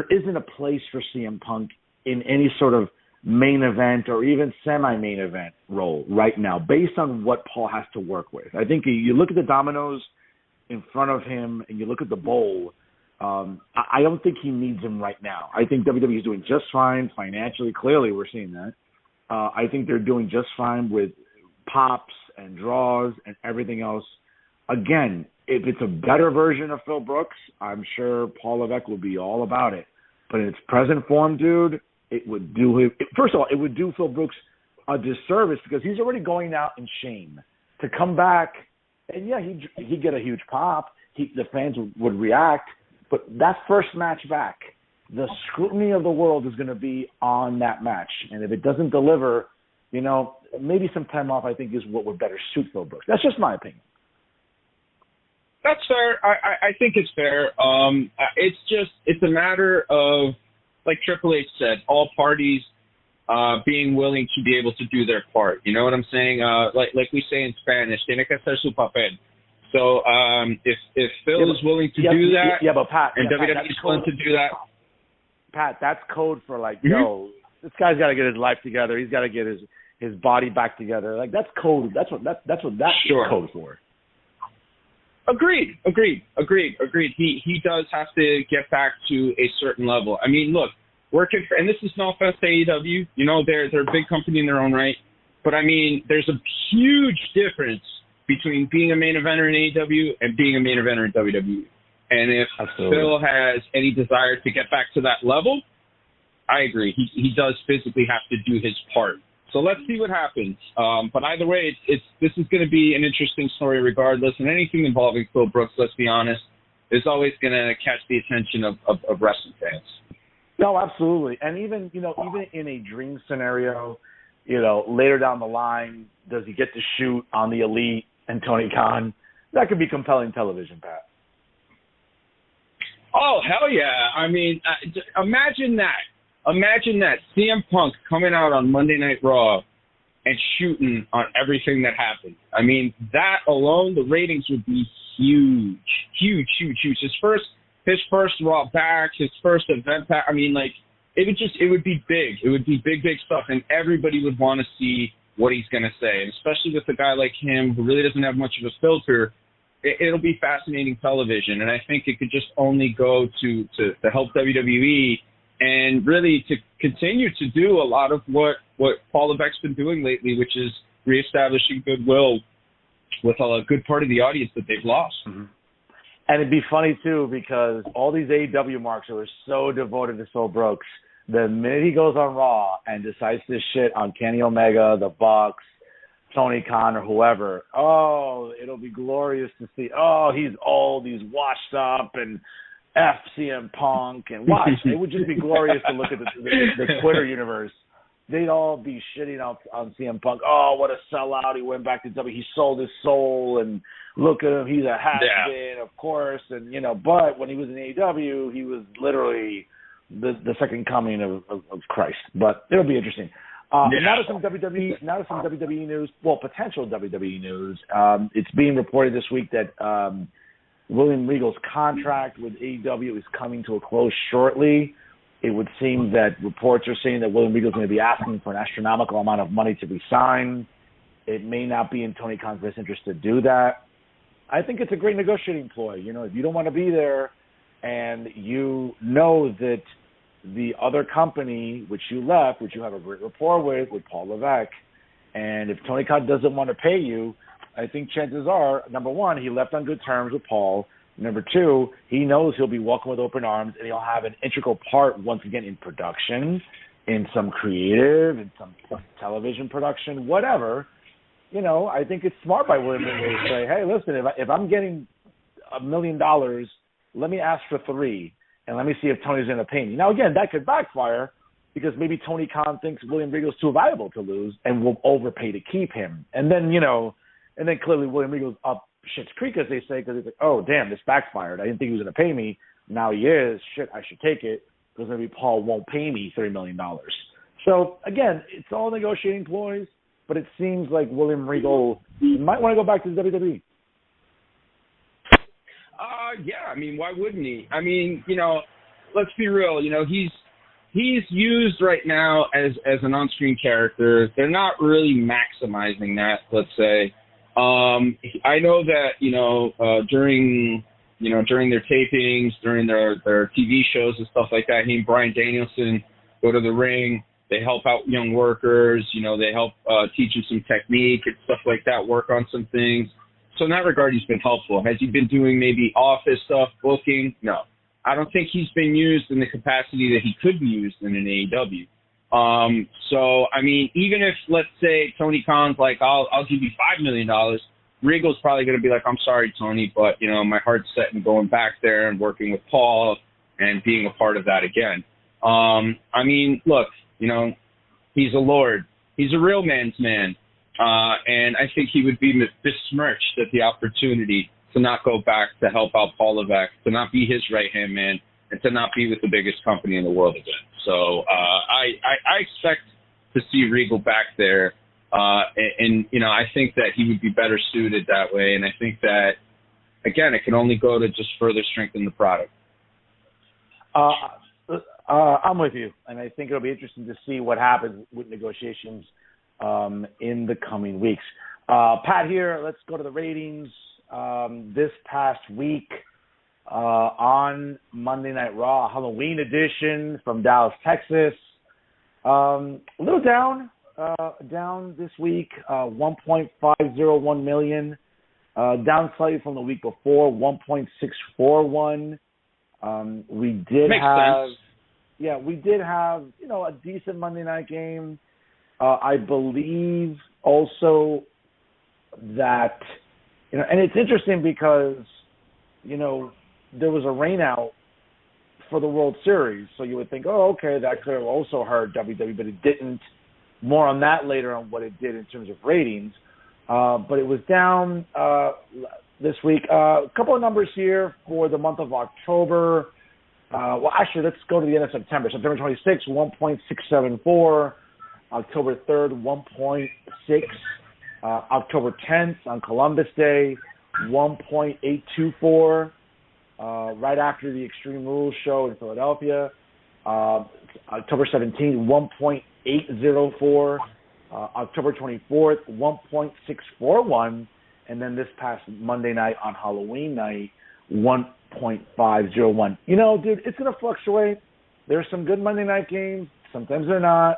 S3: isn't a place for CM Punk in any sort of main event or even semi-main event role right now, based on what Paul has to work with. I think you look at the dominoes in front of him and you look at the bowl, I don't think he needs him right now. I think WWE is doing just fine financially. Clearly, we're seeing that. I think they're doing just fine with pops and draws and everything else. Again, if it's a better version of Phil Brooks, I'm sure Paul Levesque will be all about it. But in its present form, dude, it would do him. First of all, it would do Phil Brooks a disservice because he's already going out in shame. To come back, and yeah, he'd get a huge pop. The fans would react. But that first match back, the scrutiny of the world is going to be on that match. And if it doesn't deliver, maybe some time off, I think, is what would better suit Phil Brooks. That's just my opinion.
S4: That's fair. I think it's fair. It's a matter of, like Triple H said, all parties being willing to be able to do their part. You know what I'm saying? Like we say in Spanish, tiene que hacer su papel. So if Phil is willing to do that,
S3: but Pat,
S4: and WWE is willing to do that,
S3: Pat, that's code for yo, this guy's got to get his life together. He's got to get his body back together. Like that's code. That's what that's
S4: sure.
S3: Code for.
S4: Agreed. He does have to get back to a certain level. I mean, look, working for, and this is no offense to AEW. They're a big company in their own right, but I mean, there's a huge difference between being a main eventer in AEW and being a main eventer in WWE. And if Phil has any desire to get back to that level, I agree. He does physically have to do his part. So let's see what happens. But either way, this is going to be an interesting story regardless. And anything involving Phil Brooks, let's be honest, is always going to catch the attention of wrestling fans.
S3: No, absolutely. And even in a dream scenario, later down the line, does he get to shoot on the Elite and Tony Khan? That could be compelling television, Pat.
S4: Oh, hell yeah. I mean, imagine that. Imagine that. CM Punk coming out on Monday Night Raw and shooting on everything that happened. I mean, that alone, the ratings would be huge. Huge. His first Raw back, his first event back. I mean, it would be big. It would be big stuff, and everybody would want to see what he's going to say. And especially with a guy like him who really doesn't have much of a filter, it'll be fascinating television. And I think it could just only go to help WWE and really to continue to do a lot of what Paul Levesque's been doing lately, which is reestablishing goodwill with a good part of the audience that they've lost.
S3: Mm-hmm. And it'd be funny, too, because all these AEW marks were so devoted to Phil Brooks. The minute he goes on Raw and decides to shit on Kenny Omega, the Bucks, Tony Khan, or whoever, it'll be glorious to see. He's old, he's washed up, and F CM Punk, and watch. It would just be glorious to look at the Twitter universe. They'd all be shitting on CM Punk. Oh, what a sellout. He went back to WWE. He sold his soul, and look at him. He's a has-been, of course. And, but when he was in AEW, he was literally the second coming of Christ. But it'll be interesting. Now to some WWE news. Well, potential WWE news. It's being reported this week that William Regal's contract with AEW is coming to a close shortly. It would seem that reports are saying that William Regal is going to be asking for an astronomical amount of money to resign. It may not be in Tony Khan's best interest to do that. I think it's a great negotiating ploy. You know, if you don't want to be there and you know that the other company, which you left, which you have a great rapport with Paul Levesque, and if Tony Khan doesn't want to pay you, I think chances are, number one, he left on good terms with Paul. Number two, he knows he'll be welcomed with open arms, and he'll have an integral part, once again, in production, in some creative, in some television production, whatever. You know, I think it's smart by William Regal to say, hey, listen, if I'm getting $1 million, let me ask for $3 million, and let me see if Tony's going to pay me. Now, again, that could backfire because maybe Tony Khan thinks William Regal's too valuable to lose and will overpay to keep him. And then, you know, and then clearly William Regal's up shit's creek, as they say, because he's like, oh, damn, this backfired. I didn't think he was going to pay me. Now he is. Shit, I should take it because maybe Paul won't pay me $3 million. So, again, it's all negotiating ploys, but it seems like William Regal might want to go back to the WWE.
S4: Yeah, I mean, why wouldn't he? I mean, you know, let's be real. You know, he's used right now as an on-screen character. They're not really maximizing that, let's say. I know that, you know, during their tapings, during their TV shows and stuff like that, he and Bryan Danielson go to the ring. They help out young workers. You know, they help teach them some technique and stuff like that, work on some things. So in that regard, he's been helpful. Has he been doing maybe office stuff, booking? No. I don't think he's been used in the capacity that he could be used in an AEW. So, I mean, even if, let's say, Tony Khan's like, I'll give you $5 million, Regal's probably going to be like, I'm sorry, Tony, but, you know, my heart's set in going back there and working with Paul and being a part of that again. I mean, look, you know, he's a lord. He's a real man's man. And I think he would be besmirched at the opportunity to not go back to help out Paul Levesque, to not be his right-hand man, and to not be with the biggest company in the world again. So I expect to see Regal back there. And, you know, I think that he would be better suited that way. And I think that, again, it can only go to just further strengthen the product.
S3: I'm with you. And I think it'll be interesting to see what happens with negotiations in the coming weeks. Pat here, let's go to the ratings. This past week on Monday Night Raw, Halloween edition from Dallas, Texas. A little down this week, 1.501 million, down slightly from the week before, 1.641. We did have, you know, a decent Monday night game. I believe also that, you know, and it's interesting because, you know, there was a rain out for the World Series, so you would think, oh, okay, that could have also hurt WWE, but it didn't. More on that later on what it did in terms of ratings. But it was down this week. A couple of numbers here for the month of October. Well, actually, let's go to the end of September. September 26th, 1.674. October 3rd, 1.6. October 10th on Columbus Day, 1.824. Right after the Extreme Rules show in Philadelphia. October 17th, 1.804. October 24th, 1.641. And then this past Monday night on Halloween night, 1.501. You know, dude, it's going to fluctuate. There's some good Monday night games. Sometimes they're not.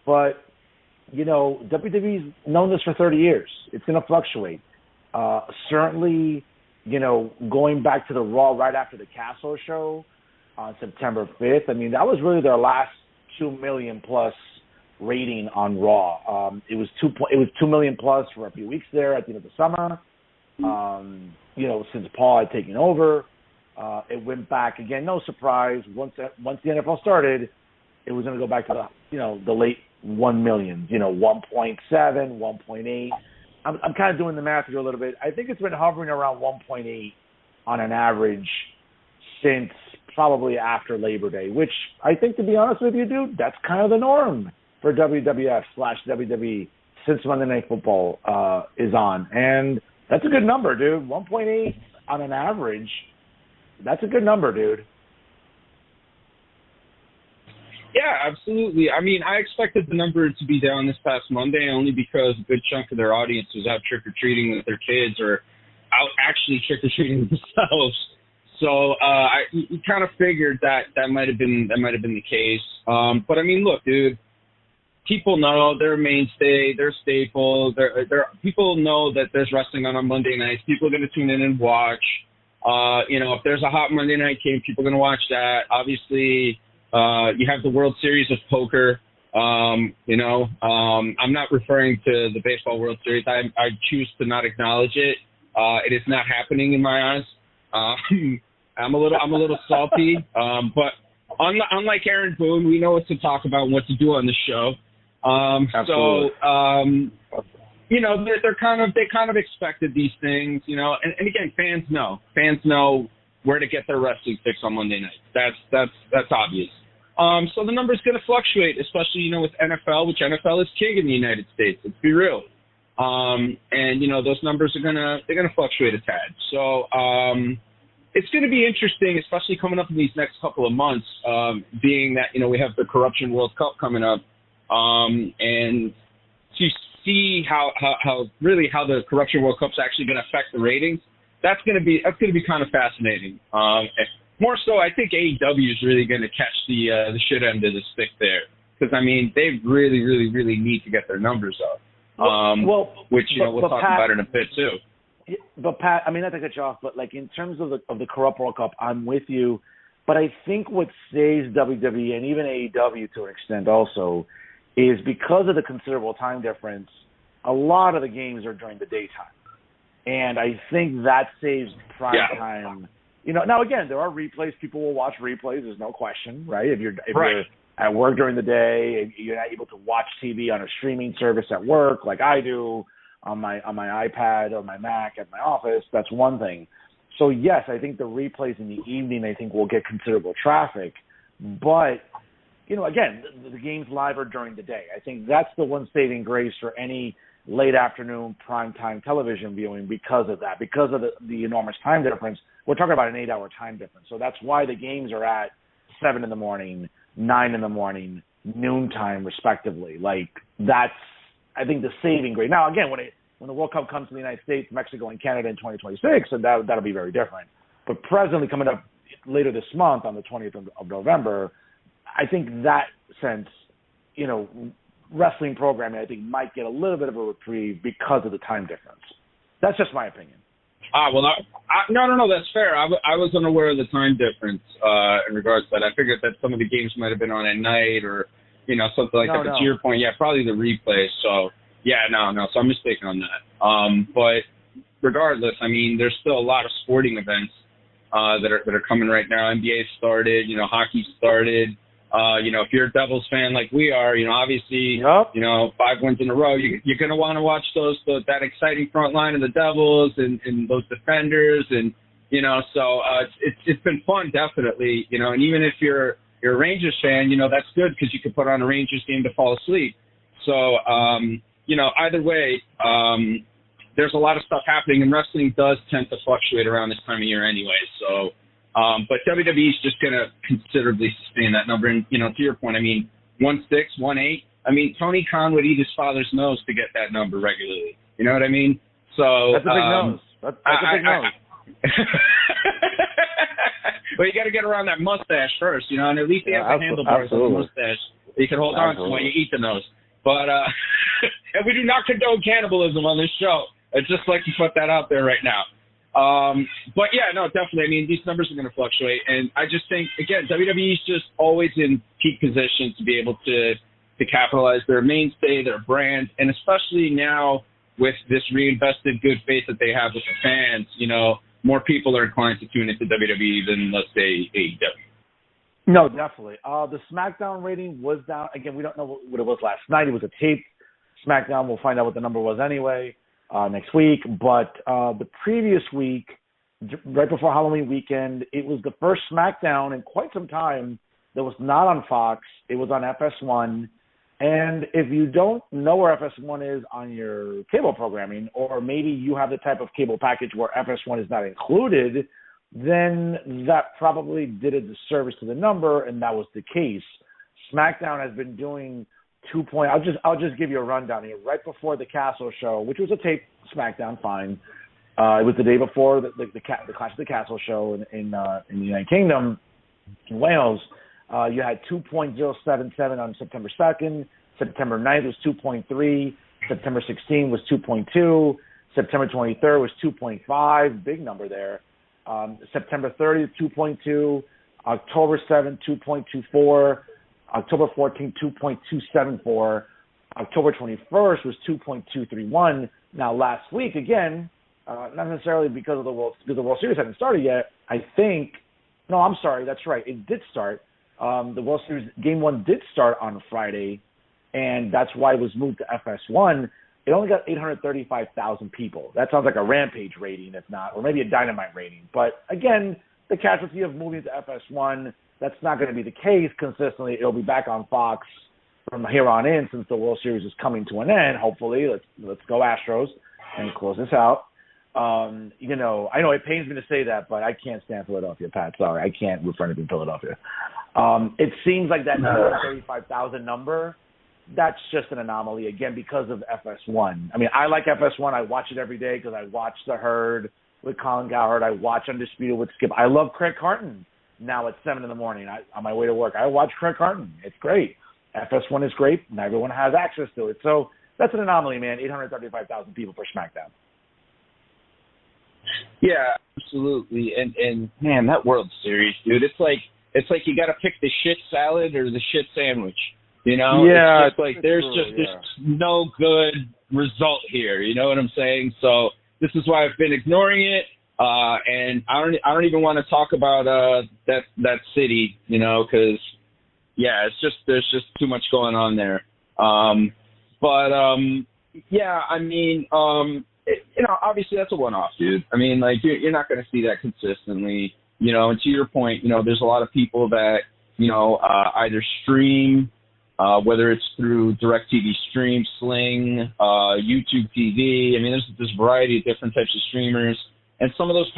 S3: But, you know, WWE's known this for 30 years. It's going to fluctuate. Certainly, you know, going back to the Raw right after the Castle show on September 5th, I mean, that was really their last 2 million plus rating on Raw. It was 2 million plus for a few weeks there at the end of the summer. You know, since Paul had taken over, it went back again. No surprise. Once the NFL started, it was going to go back to the, you know, the late 1 million. You know, 1.7, 1.8. I'm kind of doing the math here a little bit. I think it's been hovering around 1.8 on an average since probably after Labor Day, which I think, to be honest with you, dude, that's kind of the norm for WWF/WWE since Monday Night Football is on. And that's a good number, dude. 1.8 on an average. That's a good number, dude.
S4: Yeah, absolutely. I mean, I expected the number to be down this past Monday only because a good chunk of their audience was out trick-or-treating with their kids or out actually trick-or-treating themselves. So you kind of figured that might have been the case. But I mean, look, dude, people know they're a mainstay, they're staple. People know that there's wrestling on Monday nights. People are going to tune in and watch. If there's a hot Monday night game, people are going to watch that. Obviously, you have the World Series of Poker. I'm not referring to the Baseball World Series. I choose to not acknowledge it. It is not happening in my eyes. I'm a little salty. But unlike Aaron Boone, we know what to talk about and what to do on the show.
S3: Absolutely.
S4: So, they kind of expected these things, and again, fans know where to get their wrestling fix on Monday night. That's obvious. So the number's going to fluctuate, especially, with NFL, which NFL is king in the United States. Let's be real. Those numbers they're going to fluctuate a tad. So, it's going to be interesting, especially coming up in these next couple of months, being that, we have the Corruption World Cup coming up, and to see how the Corruption World Cup's actually going to affect the ratings. That's going to be kind of fascinating. More so, I think AEW is really going to catch the shit end of the stick there, because I mean they really, really, really need to get their numbers up. We'll talk about it in a bit too.
S3: But Pat, I mean, not to cut you off, but like in terms of the Corrupt World Cup, I'm with you. But I think what saves WWE and even AEW to an extent also is because of the considerable time difference. A lot of the games are during the daytime, and I think that saves prime time. Now again, there are replays. People will watch replays. There's no question, right? If you're at work during the day, and you're not able to watch TV on a streaming service at work, like I do on my iPad or my Mac at my office, that's one thing. So yes, I think the replays in the evening, I think, will get considerable traffic. But again, the games live are during the day. I think that's the one saving grace for any late afternoon primetime television viewing because of that, because of the enormous time difference. We're talking about an 8-hour time difference. So that's why the games are at 7 in the morning, 9 in the morning, noontime, respectively. Like, that's, I think, the saving grace. Now, again, when the World Cup comes to the United States, Mexico, and Canada in 2026, and that'll be very different. But presently, coming up later this month on the 20th of November, I think that sense, wrestling programming, I think, might get a little bit of a reprieve because of the time difference. That's just my opinion.
S4: No, that's fair. I was unaware of the time difference in regards to that. I figured that some of the games might have been on at night or, something like that. But to your point, probably the replay. So, so I'm mistaken on that. But regardless, I mean, there's still a lot of sporting events that are coming right now. NBA started, hockey started. If you're a Devils fan like we are, obviously, 5 wins in a row, you're going to want to watch that exciting front line of the Devils and those defenders. And, so it's been fun, definitely, and even if you're a Rangers fan, that's good because you can put on a Rangers game to fall asleep. So, either way, there's a lot of stuff happening, and wrestling does tend to fluctuate around this time of year anyway. So, but WWE is just going to considerably sustain that number. And, to your point, I mean, 1-6, 1-8. I mean, Tony Khan would eat his father's nose to get that number regularly. You know what I mean? So
S3: that's a big nose. That's a big nose.
S4: Well, you got to get around that mustache first, and at least you have the handlebars of the mustache that you can hold on to while you eat the nose. But and we do not condone cannibalism on this show. I'd just like to put that out there right now. But definitely. I mean, these numbers are going to fluctuate, and I just think, again, WWE's just always in peak position to be able to capitalize their mainstay, their brand, and especially now with this reinvested good faith that they have with the fans, more people are inclined to tune into WWE than, let's say, AEW.
S3: No, definitely. The SmackDown rating was down. Again, we don't know what it was last night. It was a taped SmackDown. We'll find out what the number was anyway next week. But the previous week, right before Halloween weekend, it was the first SmackDown in quite some time that was not on Fox. It was on FS1. And if you don't know where FS1 is on your cable programming, or maybe you have the type of cable package where FS1 is not included, then that probably did a disservice to the number, and that was the case. SmackDown has been doing I'll just give you a rundown here. Right before the Castle show, which was a taped SmackDown, fine. It was the day before the Clash of the Castle show in the United Kingdom, in Wales. You had 2.077 on September 2nd. September 9th was 2.3. September 16th was 2.2. September 23rd was 2.5. Big number there. September 30th, 2.2. October 7th, 2.24. October 14th, 2.274. October 21st was 2.231. Now, last week, again, not necessarily because the World Series hadn't started yet. I'm sorry, that's right. It did start. The World Series Game 1 did start on Friday, and that's why it was moved to FS1. It only got 835,000 people. That sounds like a Rampage rating, if not, or maybe a Dynamite rating. But, again, the casualty of moving to FS1, that's not going to be the case consistently. It'll be back on Fox from here on in since the World Series is coming to an end, hopefully. Let's go Astros and close this out. I know it pains me to say that, but I can't stand Philadelphia, Pat. Sorry, I can't root for anything in Philadelphia. It seems like that 35,000 number, that's just an anomaly, again, because of FS1. I mean, I like FS1. I watch it every day because I watch The Herd with Colin Cowherd. I watch Undisputed with Skip. I love Craig Carton now at 7 in the morning on my way to work. I watch Craig Carton. It's great. FS1 is great, and everyone has access to it. So that's an anomaly, man. 835,000 people for SmackDown.
S4: Yeah, absolutely. And man, that World Series, dude, it's like you got to pick the shit salad or the shit sandwich.
S3: Yeah,
S4: it's just like there's no good result here. You know what I'm saying? So this is why I've been ignoring it. And I don't even want to talk about that city, because there's just too much going on there. Obviously that's a one-off, dude. I mean, like you're not going to see that consistently, and to your point, there's a lot of people that, either stream, whether it's through DirecTV Stream, Sling, YouTube TV. I mean, there's a variety of different types of streamers. And some of those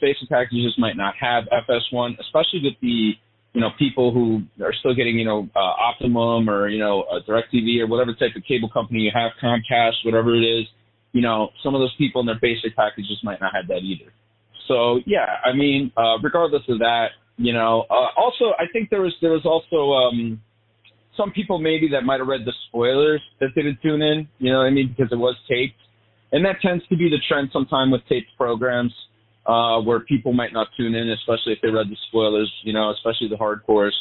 S4: basic packages might not have FS1, especially with the, people who are still getting, Optimum or, DirecTV or whatever type of cable company you have, Comcast, whatever it is. Some of those people in their basic packages might not have that either. So, yeah, I mean, regardless of that, also I think there was also some people maybe that might have read the spoilers that didn't tune in, because it was taped. And that tends to be the trend sometime with taped programs, where people might not tune in, especially if they read the spoilers, especially the hardcores.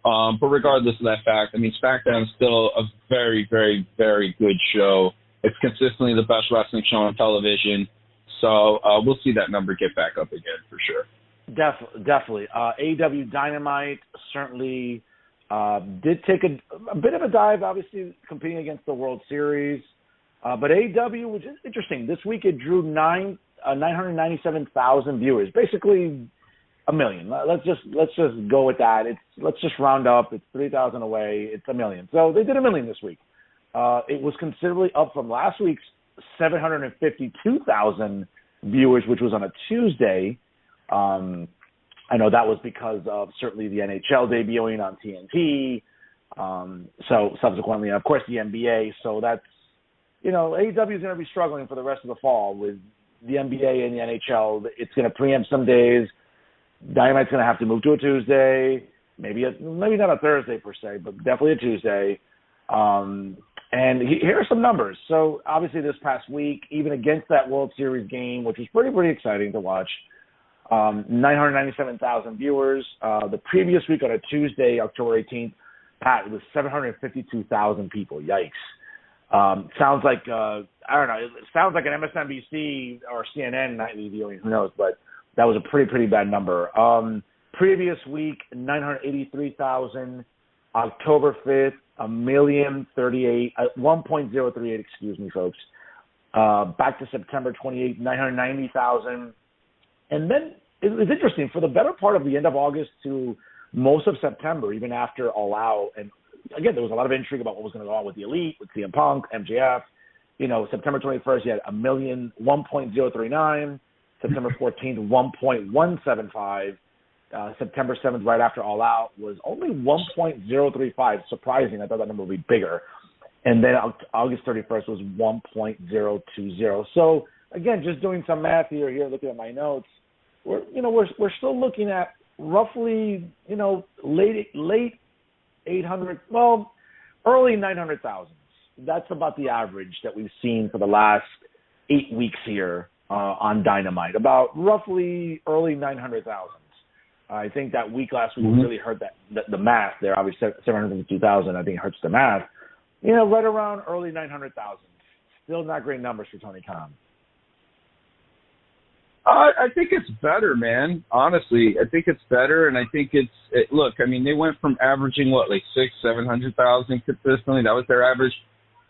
S4: But regardless of that fact, I mean, SmackDown is still a very, very, very good show. It's consistently the best wrestling show on television. So we'll see that number get back up again for sure.
S3: Definitely. AEW Dynamite certainly did take a bit of a dive, obviously, competing against the World Series. But AEW, which is interesting, this week it drew 997,000 viewers, basically a million. Let's just go with that. Let's just round up. It's 3,000 away. It's a million. So they did a million this week. It was considerably up from last week's 752,000 viewers, which was on a Tuesday. I know that was because of certainly the NHL debuting on TNT. So subsequently, of course, the NBA. So that's, AEW is going to be struggling for the rest of the fall with the NBA and the NHL. It's going to preempt some days. Dynamite's going to have to move to a Tuesday, maybe not a Thursday per se, but definitely a Tuesday. And here are some numbers. So obviously this past week, even against that World Series game, which was pretty exciting to watch, 997,000 viewers. The previous week on a Tuesday, October 18th, Pat, it was 752,000 people. Yikes. Sounds like, I don't know, it sounds like an MSNBC or CNN nightly viewing, who knows, but that was a pretty bad number. Previous week, 983,000. October 5th, 1.038, excuse me, folks. Back to September 28th, 990,000. And then it was interesting, for the better part of the end of August to most of September, even after All Out, and again, there was a lot of intrigue about what was going to go on with the Elite, with CM Punk, MJF. September 21st, you had 1.039. September 14th, 1.175. September 7th, right after All Out, was only 1.035. Surprising. I thought that number would be bigger. And then August 31st was 1.020. So again, just doing some math here, looking at my notes, we're still looking at roughly, late 800, well, early 900,000. That's about the average that we've seen for the last 8 weeks here on Dynamite. About roughly early 900,000. I think that week last week really hurt the math there. Obviously, 752,000. I think it hurts the math. Right around early 900,000. Still not great numbers for Tony Khan.
S4: I think it's better, man. Honestly, I think it's better, and I think look, I mean, they went from averaging, like 700,000 consistently. That was their average.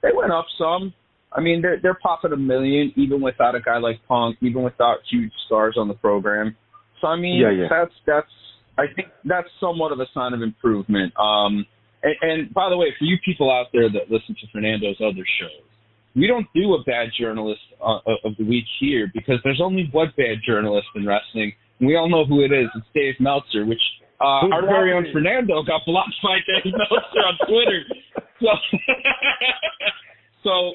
S4: They went up some. I mean, they're popping $1 million, even without a guy like Punk, even without huge stars on the program. So, I mean, that's I think that's somewhat of a sign of improvement. And by the way, for you people out there that listen to Fernando's other shows, we don't do a bad journalist of the week here because there's only one bad journalist in wrestling. And we all know who it is. It's Dave Meltzer, which our very own Fernando got blocked by Dave Meltzer on Twitter. So,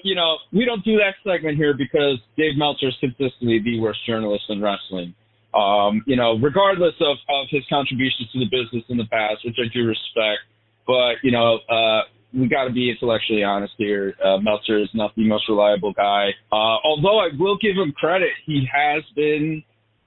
S4: we don't do that segment here because Dave Meltzer is consistently the worst journalist in wrestling. Regardless of his contributions to the business in the past, which I do respect. But, we got to be intellectually honest here. Meltzer is not the most reliable guy. Although I will give him credit, he has been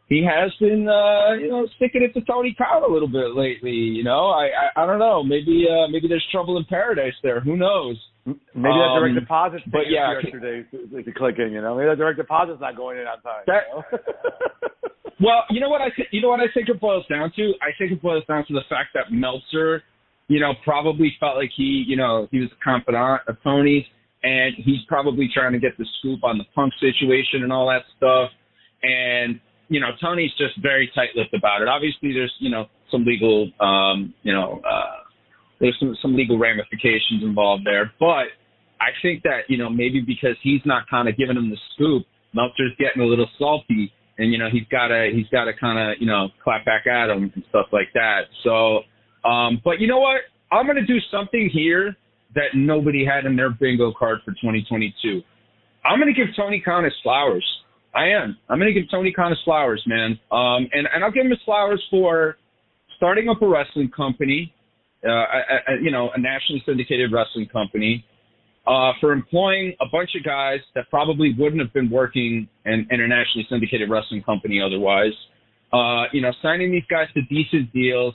S4: sticking it to Tony Khan a little bit lately. I don't know. Maybe there's trouble in paradise there. Who knows?
S3: Maybe that direct deposit
S4: but yeah,
S3: yesterday is clicking. Maybe that direct deposit's not going in on time.
S4: Well, you know what I think it boils down to? I think it boils down to the fact that Meltzer, probably felt like he was a confidant of Tony's, and he's probably trying to get the scoop on the Punk situation and all that stuff. And, Tony's just very tight-lipped about it. Obviously, there's, some legal, there's some legal ramifications involved there. But I think that, maybe because he's not kind of giving him the scoop, Meltzer's getting a little salty, and, he's got to kind of, clap back at him and stuff like that. So, but you know what? I'm going to do something here that nobody had in their bingo card for 2022. I'm going to give Tony Khan his flowers. I am. I'm going to give Tony Khan his flowers, man. And I'll give him his flowers for starting up a wrestling company, a nationally syndicated wrestling company, for employing a bunch of guys that probably wouldn't have been working in a nationally syndicated wrestling company otherwise. Signing these guys to decent deals,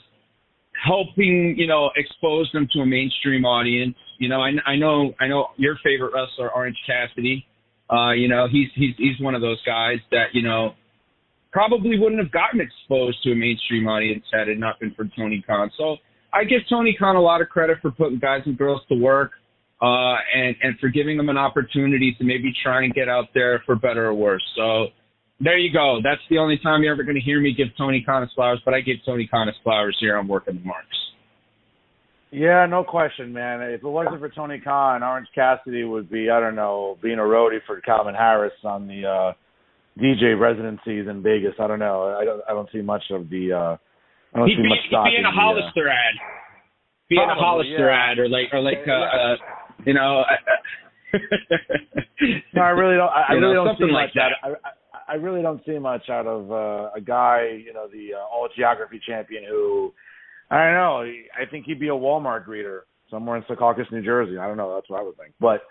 S4: helping, expose them to a mainstream audience. I know your favorite wrestler, Orange Cassidy. He's one of those guys that, probably wouldn't have gotten exposed to a mainstream audience had it not been for Tony Khan. So I give Tony Khan a lot of credit for putting guys and girls to work, and for giving them an opportunity to maybe try and get out there for better or worse. So there you go. That's the only time you're ever going to hear me give Tony Khan his flowers, but I give Tony Khan his flowers here on Working the Marks.
S3: Yeah, no question, man. If it wasn't for Tony Khan, Orange Cassidy would be, I don't know, being a roadie for Calvin Harris on the DJ residencies in Vegas. I don't know. I don't see much of the. I don't see much stock.
S4: He'd be in a Hollister ad. Be in a Hollister ad, or like
S3: No, I really don't. I really don't see
S4: something
S3: much
S4: like that.
S3: I really don't see much out of a guy, the all geography champion who, I don't know. I think he'd be a Walmart greeter somewhere in Secaucus, New Jersey. I don't know. That's what I would think. But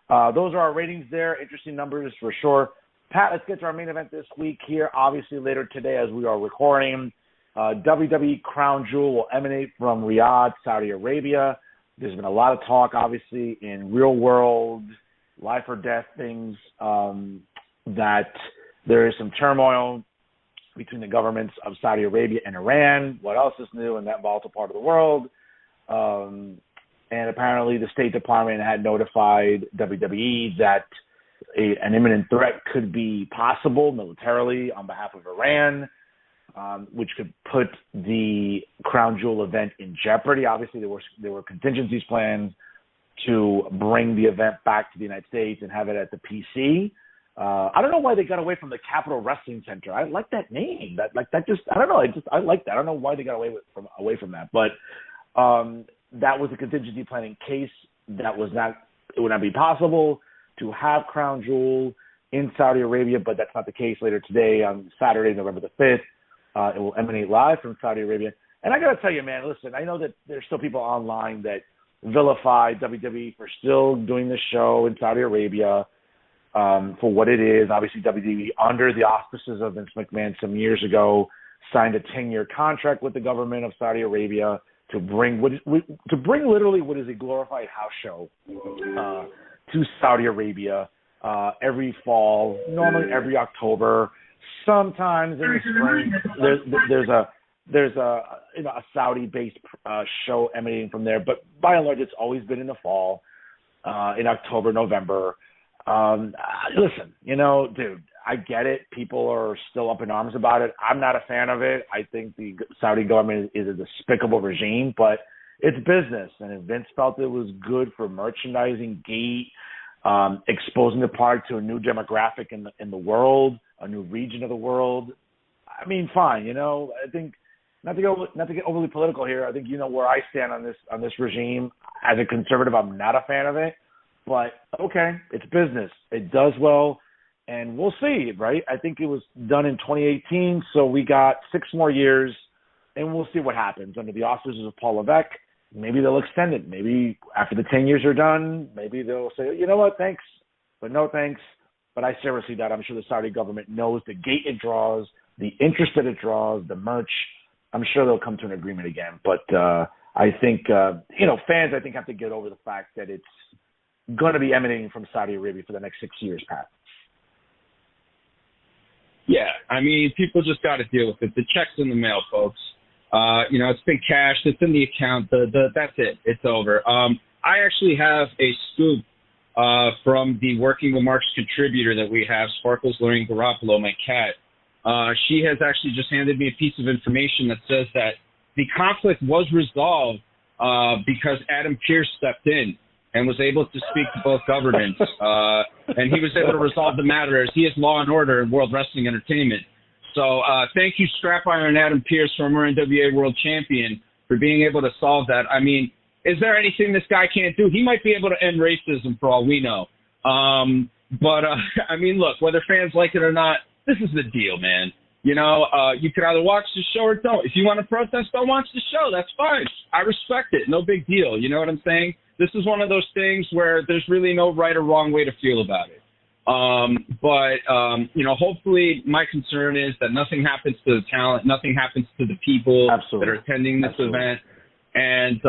S3: those are our ratings there. Interesting numbers for sure. Pat, let's get to our main event this week here. Obviously, later today as we are recording, WWE Crown Jewel will emanate from Riyadh, Saudi Arabia. There's been a lot of talk, obviously, in real-world, life or death things, that there is some turmoil between the governments of Saudi Arabia and Iran. What else is new in that volatile part of the world? And apparently the State Department had notified WWE that an imminent threat could be possible militarily on behalf of Iran, which could put the Crown Jewel event in jeopardy. Obviously, there were contingencies planned to bring the event back to the United States and have it at the PC. I don't know why they got away from the Capitol Wrestling Center. I like that name. I don't know. I like that. I don't know why they got away from that. But that was a contingency plan in case it would not be possible to have Crown Jewel in Saudi Arabia, but that's not the case. Later today, on Saturday, November the 5th, it will emanate live from Saudi Arabia. And I got to tell you, man, listen, I know that there's still people online that vilify WWE for still doing the show in Saudi Arabia for what it is. Obviously, WWE, under the auspices of Vince McMahon some years ago, signed a 10-year contract with the government of Saudi Arabia to bring literally what is a glorified house show to Saudi Arabia every fall, normally every October. Sometimes in the spring, there's a Saudi-based show emanating from there, but by and large, it's always been in the fall, in October, November. Listen, dude, I get it. People are still up in arms about it. I'm not a fan of it. I think the Saudi government is a despicable regime, but it's business. And if Vince felt it was good for merchandising, exposing the product to a new demographic in the world, a new region of the world, I mean, fine. I think not to get overly political here. I think where I stand on this regime. As a conservative, I'm not a fan of it. But okay, it's business. It does well, and we'll see, right? I think it was done in 2018, so we got 6 more years, and we'll see what happens under the auspices of Paul Levesque. Maybe they'll extend it. Maybe after the 10 years are done, maybe they'll say, you know what, thanks, but no thanks. But I seriously doubt. I'm sure the Saudi government knows the gate it draws, the interest that it draws, the merch. I'm sure they'll come to an agreement again. But I think, fans, I think, have to get over the fact that it's going to be emanating from Saudi Arabia for the next 6 years, Pat.
S4: Yeah, I mean, people just got to deal with it. The check's in the mail, folks. It's been cashed. It's in the account. That's it. It's over. I actually have a scoop from the Working Remarks contributor that we have, Sparkles Lorraine Garoppolo, my cat. She has actually just handed me a piece of information that says that the conflict was resolved because Adam Pearce stepped in and was able to speak to both governments. And he was able to resolve the matter as he is law and order in World Wrestling Entertainment. So thank you, Scrap Iron Adam Pearce, former NWA World Champion, for being able to solve that. I mean, is there anything this guy can't do? He might be able to end racism for all we know. But I mean, look, whether fans like it or not, this is the deal, man. You could either watch the show or don't. If you want to protest, don't watch the show. That's fine. I respect it. No big deal. You know what I'm saying? This is one of those things where there's really no right or wrong way to feel about it. Hopefully my concern is that nothing happens to the talent, nothing happens to the people that are attending this event. And,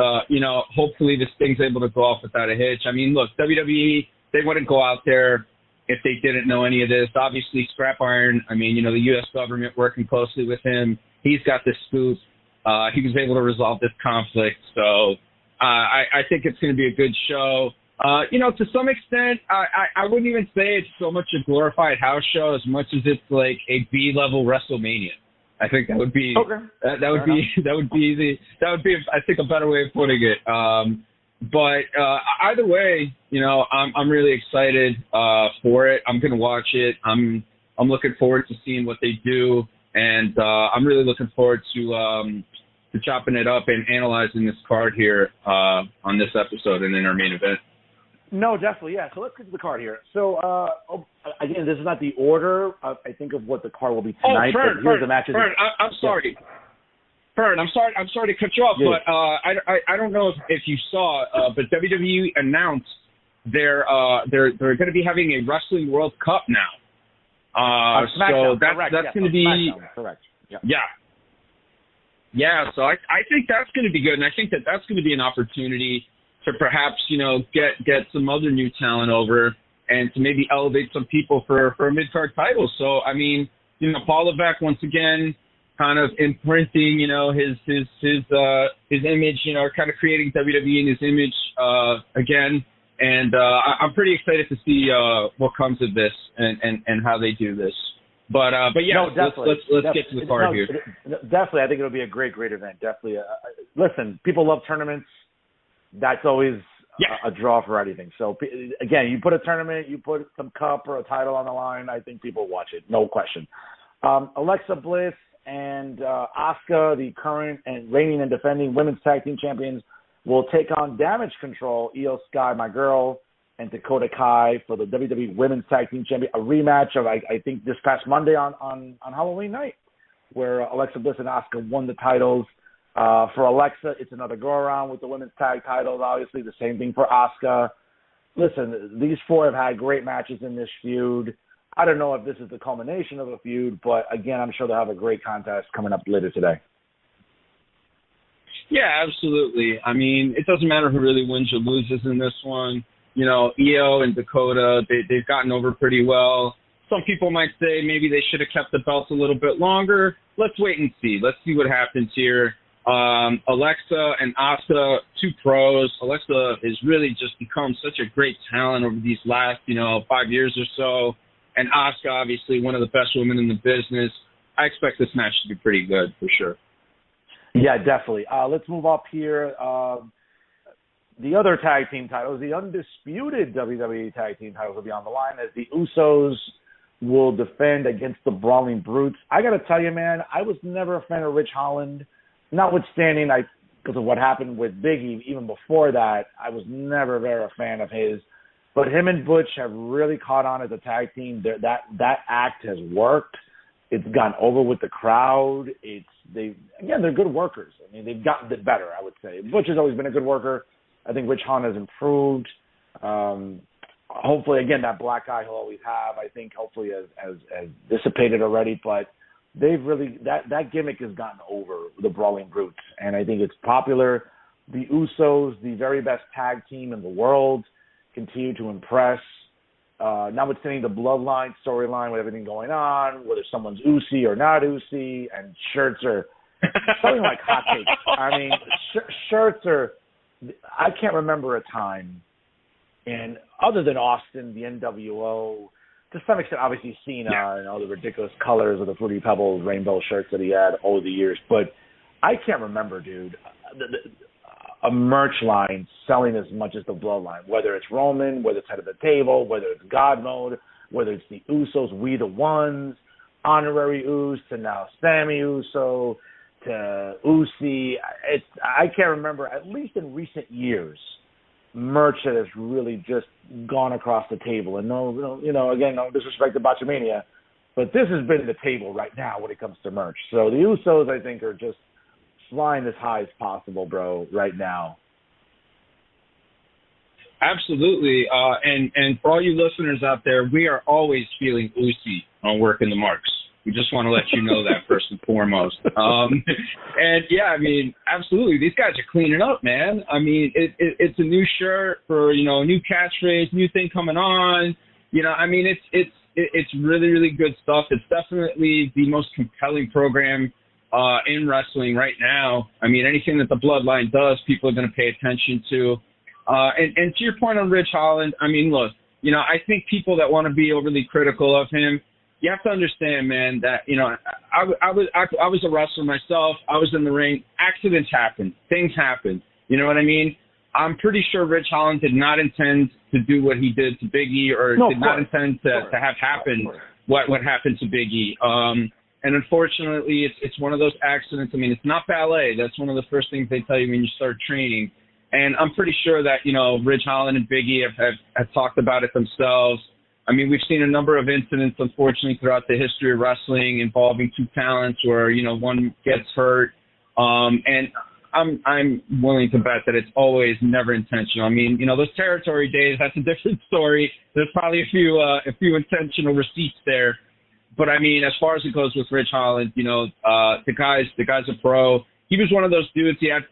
S4: hopefully this thing's able to go off without a hitch. I mean, look, WWE, they wouldn't go out there if they didn't know any of this. Obviously, Scrap Iron, the U.S. government working closely with him, he's got the scoop. He was able to resolve this conflict. So I think it's going to be a good show. To some extent, I wouldn't even say it's so much a glorified house show as much as it's like a B-level WrestleMania. I think that would be that would be I think a better way of putting it. But either way, I'm really excited for it. I'm going to watch it. I'm looking forward to seeing what they do, and I'm really looking forward to chopping it up and analyzing this card here on this episode and in our main event.
S3: No, definitely, yeah. So let's get to the card here. So, again, this is not the order, I think, of what the card will be tonight.
S4: Fern, I'm sorry. Fern, I'm sorry to cut you off, but I don't know if you saw, but WWE announced they're going to be having a Wrestling World Cup now. So that's going to be
S3: correct.
S4: Yeah. So I think that's going to be good, and I think that's going to be an opportunity to perhaps, get some other new talent over and to maybe elevate some people for a mid-card title. So, Paul Levesque, once again, kind of imprinting, his image, kind of creating WWE in his image again. And I'm pretty excited to see what comes of this and how they do this. But yeah, no, let's get to the card here.
S3: Definitely, I think it'll be a great event. Definitely. Listen, people love tournaments. That's always a draw for anything. So, again, you put a tournament, you put some cup or a title on the line, I think people watch it, no question. Alexa Bliss and Asuka, the current and reigning and defending women's tag team champions, will take on Damage Control, Io Sky, my girl, and Dakota Kai for the WWE Women's Tag Team Champion, a rematch of, I think, this past Monday on Halloween night, where Alexa Bliss and Asuka won the titles. For Alexa, it's another go-around with the women's tag titles, obviously. The same thing for Asuka. Listen, these four have had great matches in this feud. I don't know if this is the culmination of a feud, but, again, I'm sure they'll have a great contest coming up later today.
S4: Yeah, absolutely. I mean, it doesn't matter who really wins or loses in this one. You know, Io and Dakota, they've gotten over pretty well. Some people might say maybe they should have kept the belts a little bit longer. Let's wait and see. Let's see what happens here. Alexa and Asuka, two pros. Alexa has really just become such a great talent over these last, 5 years or so. And Asuka, obviously, one of the best women in the business. I expect this match to be pretty good for sure.
S3: Yeah, definitely. Let's move up here. The other tag team titles, the undisputed WWE tag team titles will be on the line as the Usos will defend against the Brawling Brutes. I got to tell you, man, I was never a fan of Rich Holland. Notwithstanding, because of what happened with Big E, even before that, I was never very a fan of his. But him and Butch have really caught on as a tag team. That act has worked. It's gone over with the crowd. They're good workers. I mean, they've gotten it better, I would say. Butch has always been a good worker. I think Rich Holland has improved. Hopefully, again, that black eye he'll always have, I think hopefully has dissipated already. But they've really, that gimmick has gotten over, the Brawling Brutes. And I think it's popular. The Usos, the very best tag team in the world, continue to impress. Notwithstanding the bloodline storyline with everything going on, whether someone's Usi or not Usi, and shirts are something like hotcakes. I mean, shirts are, I can't remember a time, and other than Austin, the NWO, to some extent, obviously Cena and all the ridiculous colors of the Fruity Pebbles rainbow shirts that he had over the years, but I can't remember, dude, a merch line selling as much as the Bloodline, whether it's Roman, whether it's Head of the Table, whether it's God Mode, whether it's the Usos, We the Ones, Honorary Us, to now Sammy Uso, to Usi. I can't remember, at least in recent years, merch that has really just gone across the table. And again, no disrespect to Botchamania, but this has been the table right now when it comes to merch. So the Usos, I think, are just flying as high as possible, bro, right now.
S4: Absolutely. And for all you listeners out there, we are always feeling Usi on Working the Marks. We just want to let you know that first and foremost. And yeah, I mean, absolutely. These guys are cleaning up, man. I mean, it's a new shirt for, a new catchphrase, new thing coming on. I mean, it's really, really good stuff. It's definitely the most compelling program in wrestling right now. I mean, anything that the Bloodline does, people are going to pay attention to. And to your point on Rich Holland, I mean, look, I think people that want to be overly critical of him, you have to understand, man, that, I was a wrestler myself. I was in the ring. Accidents happen. Things happen. You know what I mean? I'm pretty sure Rich Holland did not intend to do what he did to Big E, or did not intend to have happen what happened to Big E. And unfortunately, it's one of those accidents. I mean, it's not ballet. That's one of the first things they tell you when you start training. And I'm pretty sure that, Rich Holland and Big E have talked about it themselves. I mean, we've seen a number of incidents, unfortunately, throughout the history of wrestling involving two talents where, one gets hurt. And I'm willing to bet that it's always never intentional. I mean, those territory days, that's a different story. There's probably a few intentional receipts there. But I mean, as far as it goes with Rich Holland, the guy's a pro. He was one of those dudes. He had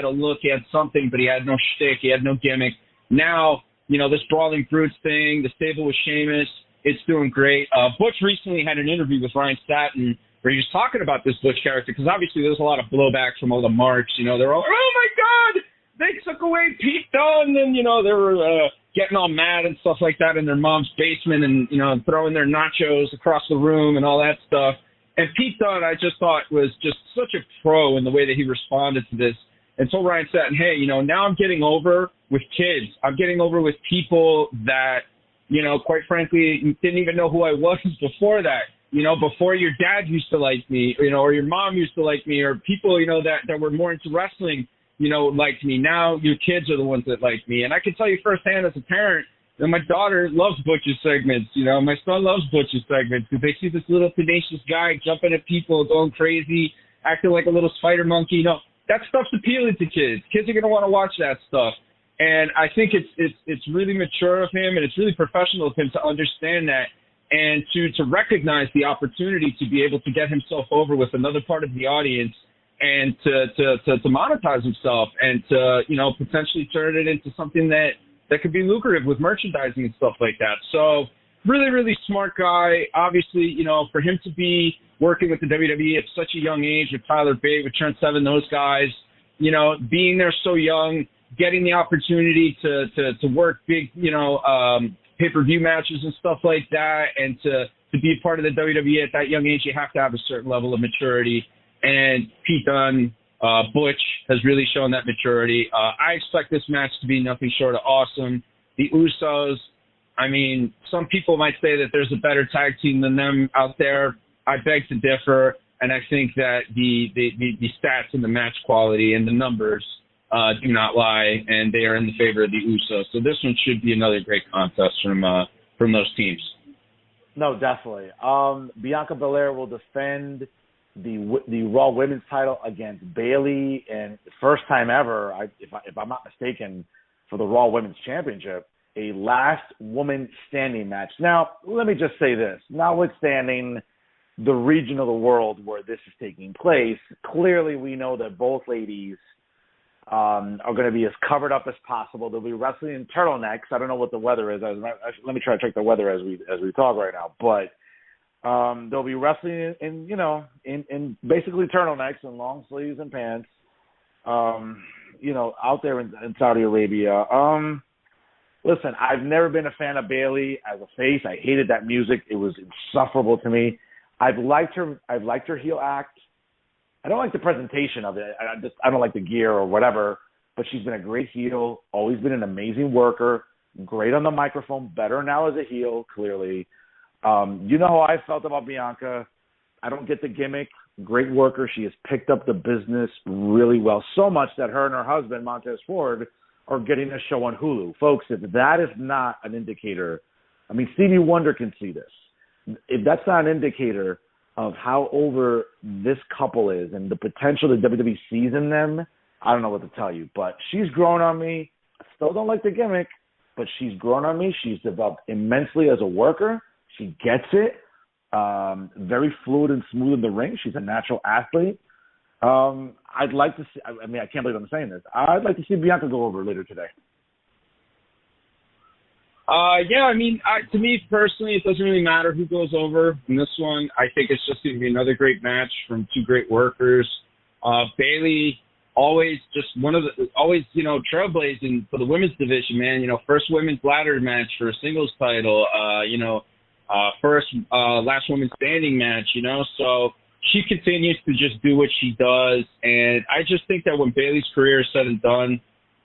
S4: a look, he had something, but he had no shtick, he had no gimmick. Now, this Brawling Brutes thing, the stable with Sheamus, it's doing great. Butch recently had an interview with Ryan Satin where he was talking about this Butch character, because obviously there's a lot of blowback from all the marks. They're all, oh my God, they took away Pete Dunne, and they were getting all mad and stuff like that in their mom's basement, and throwing their nachos across the room and all that stuff. And Pete Dunne, I just thought, was just such a pro in the way that he responded to this. and told Ryan Satin, hey, now I'm getting over with kids. I'm getting over with people that, quite frankly, didn't even know who I was before that. Before your dad used to like me, or your mom used to like me, or people, that were more into wrestling, liked me. Now your kids are the ones that like me. And I can tell you firsthand as a parent that my daughter loves Butch's segments. My son loves Butch's segments because they see this little tenacious guy jumping at people, going crazy, acting like a little spider monkey. That stuff's appealing to kids. Kids are going to want to watch that stuff. And I think it's really mature of him, and it's really professional of him to understand that and to recognize the opportunity to be able to get himself over with another part of the audience and to monetize himself and to, potentially turn it into something that could be lucrative with merchandising and stuff like that. So really, really smart guy. Obviously, for him to be working with the WWE at such a young age with Tyler Bate, with Trent Seven, those guys, being there so young, getting the opportunity to work big, pay-per-view matches and stuff like that, and to be a part of the WWE at that young age, you have to have a certain level of maturity. And Pete Dunne, Butch, has really shown that maturity. I expect this match to be nothing short of awesome. The Usos, I mean, some people might say that there's a better tag team than them out there. I beg to differ, and I think that the stats and the match quality and the numbers do not lie, and they are in the favor of the Usos. So this one should be another great contest from those teams.
S3: No, definitely. Bianca Belair will defend the Raw Women's title against Bayley, and first time ever, if I'm not mistaken, for the Raw Women's Championship, a last woman standing match. Now, let me just say this: notwithstanding the region of the world where this is taking place, clearly we know that both ladies are going to be as covered up as possible. They'll be wrestling in turtlenecks. I don't know what the weather is. Let me try to check the weather as we talk right now. But they'll be wrestling in basically turtlenecks and long sleeves and pants. Out there in Saudi Arabia. Listen, I've never been a fan of Bayley as a face. I hated that music. It was insufferable to me. I've liked her heel act. I don't like the presentation of it. I don't like the gear or whatever, but she's been a great heel, always been an amazing worker, great on the microphone, better now as a heel, clearly. You know how I felt about Bianca. I don't get the gimmick. Great worker. She has picked up the business really well, so much that her and her husband, Montez Ford, are getting a show on Hulu. Folks, if that is not an indicator, I mean, Stevie Wonder can see this. If that's not an indicator of how over this couple is and the potential that WWE sees in them, I don't know what to tell you. But she's grown on me. I still don't like the gimmick, but she's grown on me. She's developed immensely as a worker. She gets it. Very fluid and smooth in the ring. She's a natural athlete. I'd like to see, I mean, I can't believe I'm saying this. I'd like to see Bianca go over later today.
S4: Yeah, I mean, to me personally, it doesn't really matter who goes over in this one. I think it's just going to be another great match from two great workers. Bayley, always trailblazing for the women's division, man. First women's ladder match for a singles title. First last woman standing match. So she continues to just do what she does, and I just think that when Bayley's career is said and done,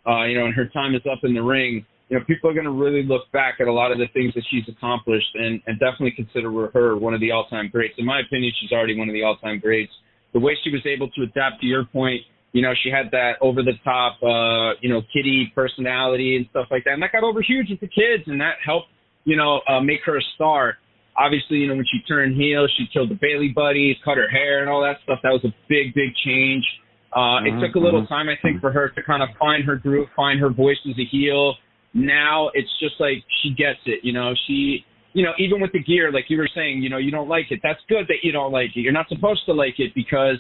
S4: and her time is up in the ring, people are going to really look back at a lot of the things that she's accomplished and definitely consider her one of the all-time greats. In my opinion, she's already one of the all-time greats. The way she was able to adapt, to your point, she had that over-the-top, kitty personality and stuff like that. And that got over huge with the kids, and that helped, make her a star. Obviously, when she turned heel, she killed the Bayley buddies, cut her hair and all that stuff. That was a big, big change. It took a little time, I think, for her to kind of find her groove, find her voice as a heel. Now it's just like she gets it. She, even with the gear, like you were saying, you don't like it. That's good that you don't like it. You're not supposed to like it because,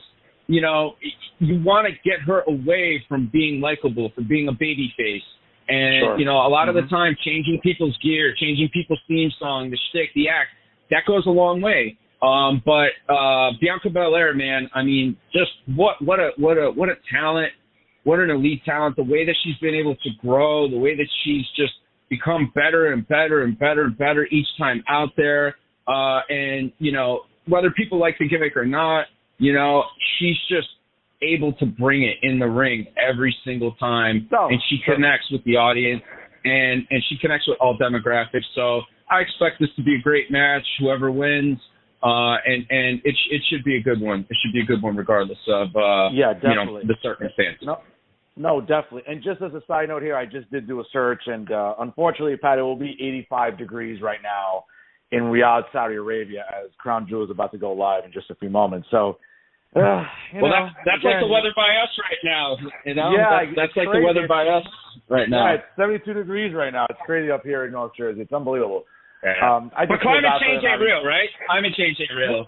S4: you want to get her away from being likable, from being a baby face. And,
S3: sure.
S4: A lot of the time, changing people's gear, changing people's theme song, the shtick, the act, that goes a long way. But Bianca Belair, man, I mean, just what a talent, what an elite talent. The way that she's been able to grow, the way that she's just become better and better and better and better each time out there. And whether people like the gimmick or not, she's just able to bring it in the ring every single time, and she connects with the audience, and she connects with all demographics. So I expect this to be a great match, whoever wins, and it should be a good one. It should be a good one regardless of
S3: definitely.
S4: The circumstances.
S3: No, definitely. And just as a side note here, I just did do a search, and unfortunately, Pat, it will be 85 degrees right now in Riyadh, Saudi Arabia, as Crown Jewel is about to go live in just a few moments. So,
S4: that's like the weather by us right now. You know, that's like
S3: crazy.
S4: The weather by us right now.
S3: Yeah, it's 72 degrees right now. It's crazy up here in North Jersey. It's unbelievable.
S4: Yeah. But climate change ain't real, right? Climate change ain't real.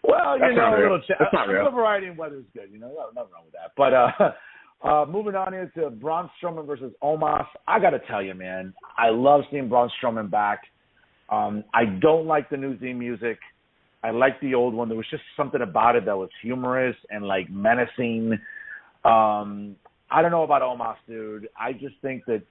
S3: Well,
S4: that's not real. That's not real.
S3: A variety in weather is good. You know, nothing wrong with that. But moving on here to Braun Strowman versus Omos. I got to tell you, man, I love seeing Braun Strowman back. I don't like the new theme music. I like the old one. There was just something about it that was humorous and, like, menacing. I don't know about Omos, dude. I just think that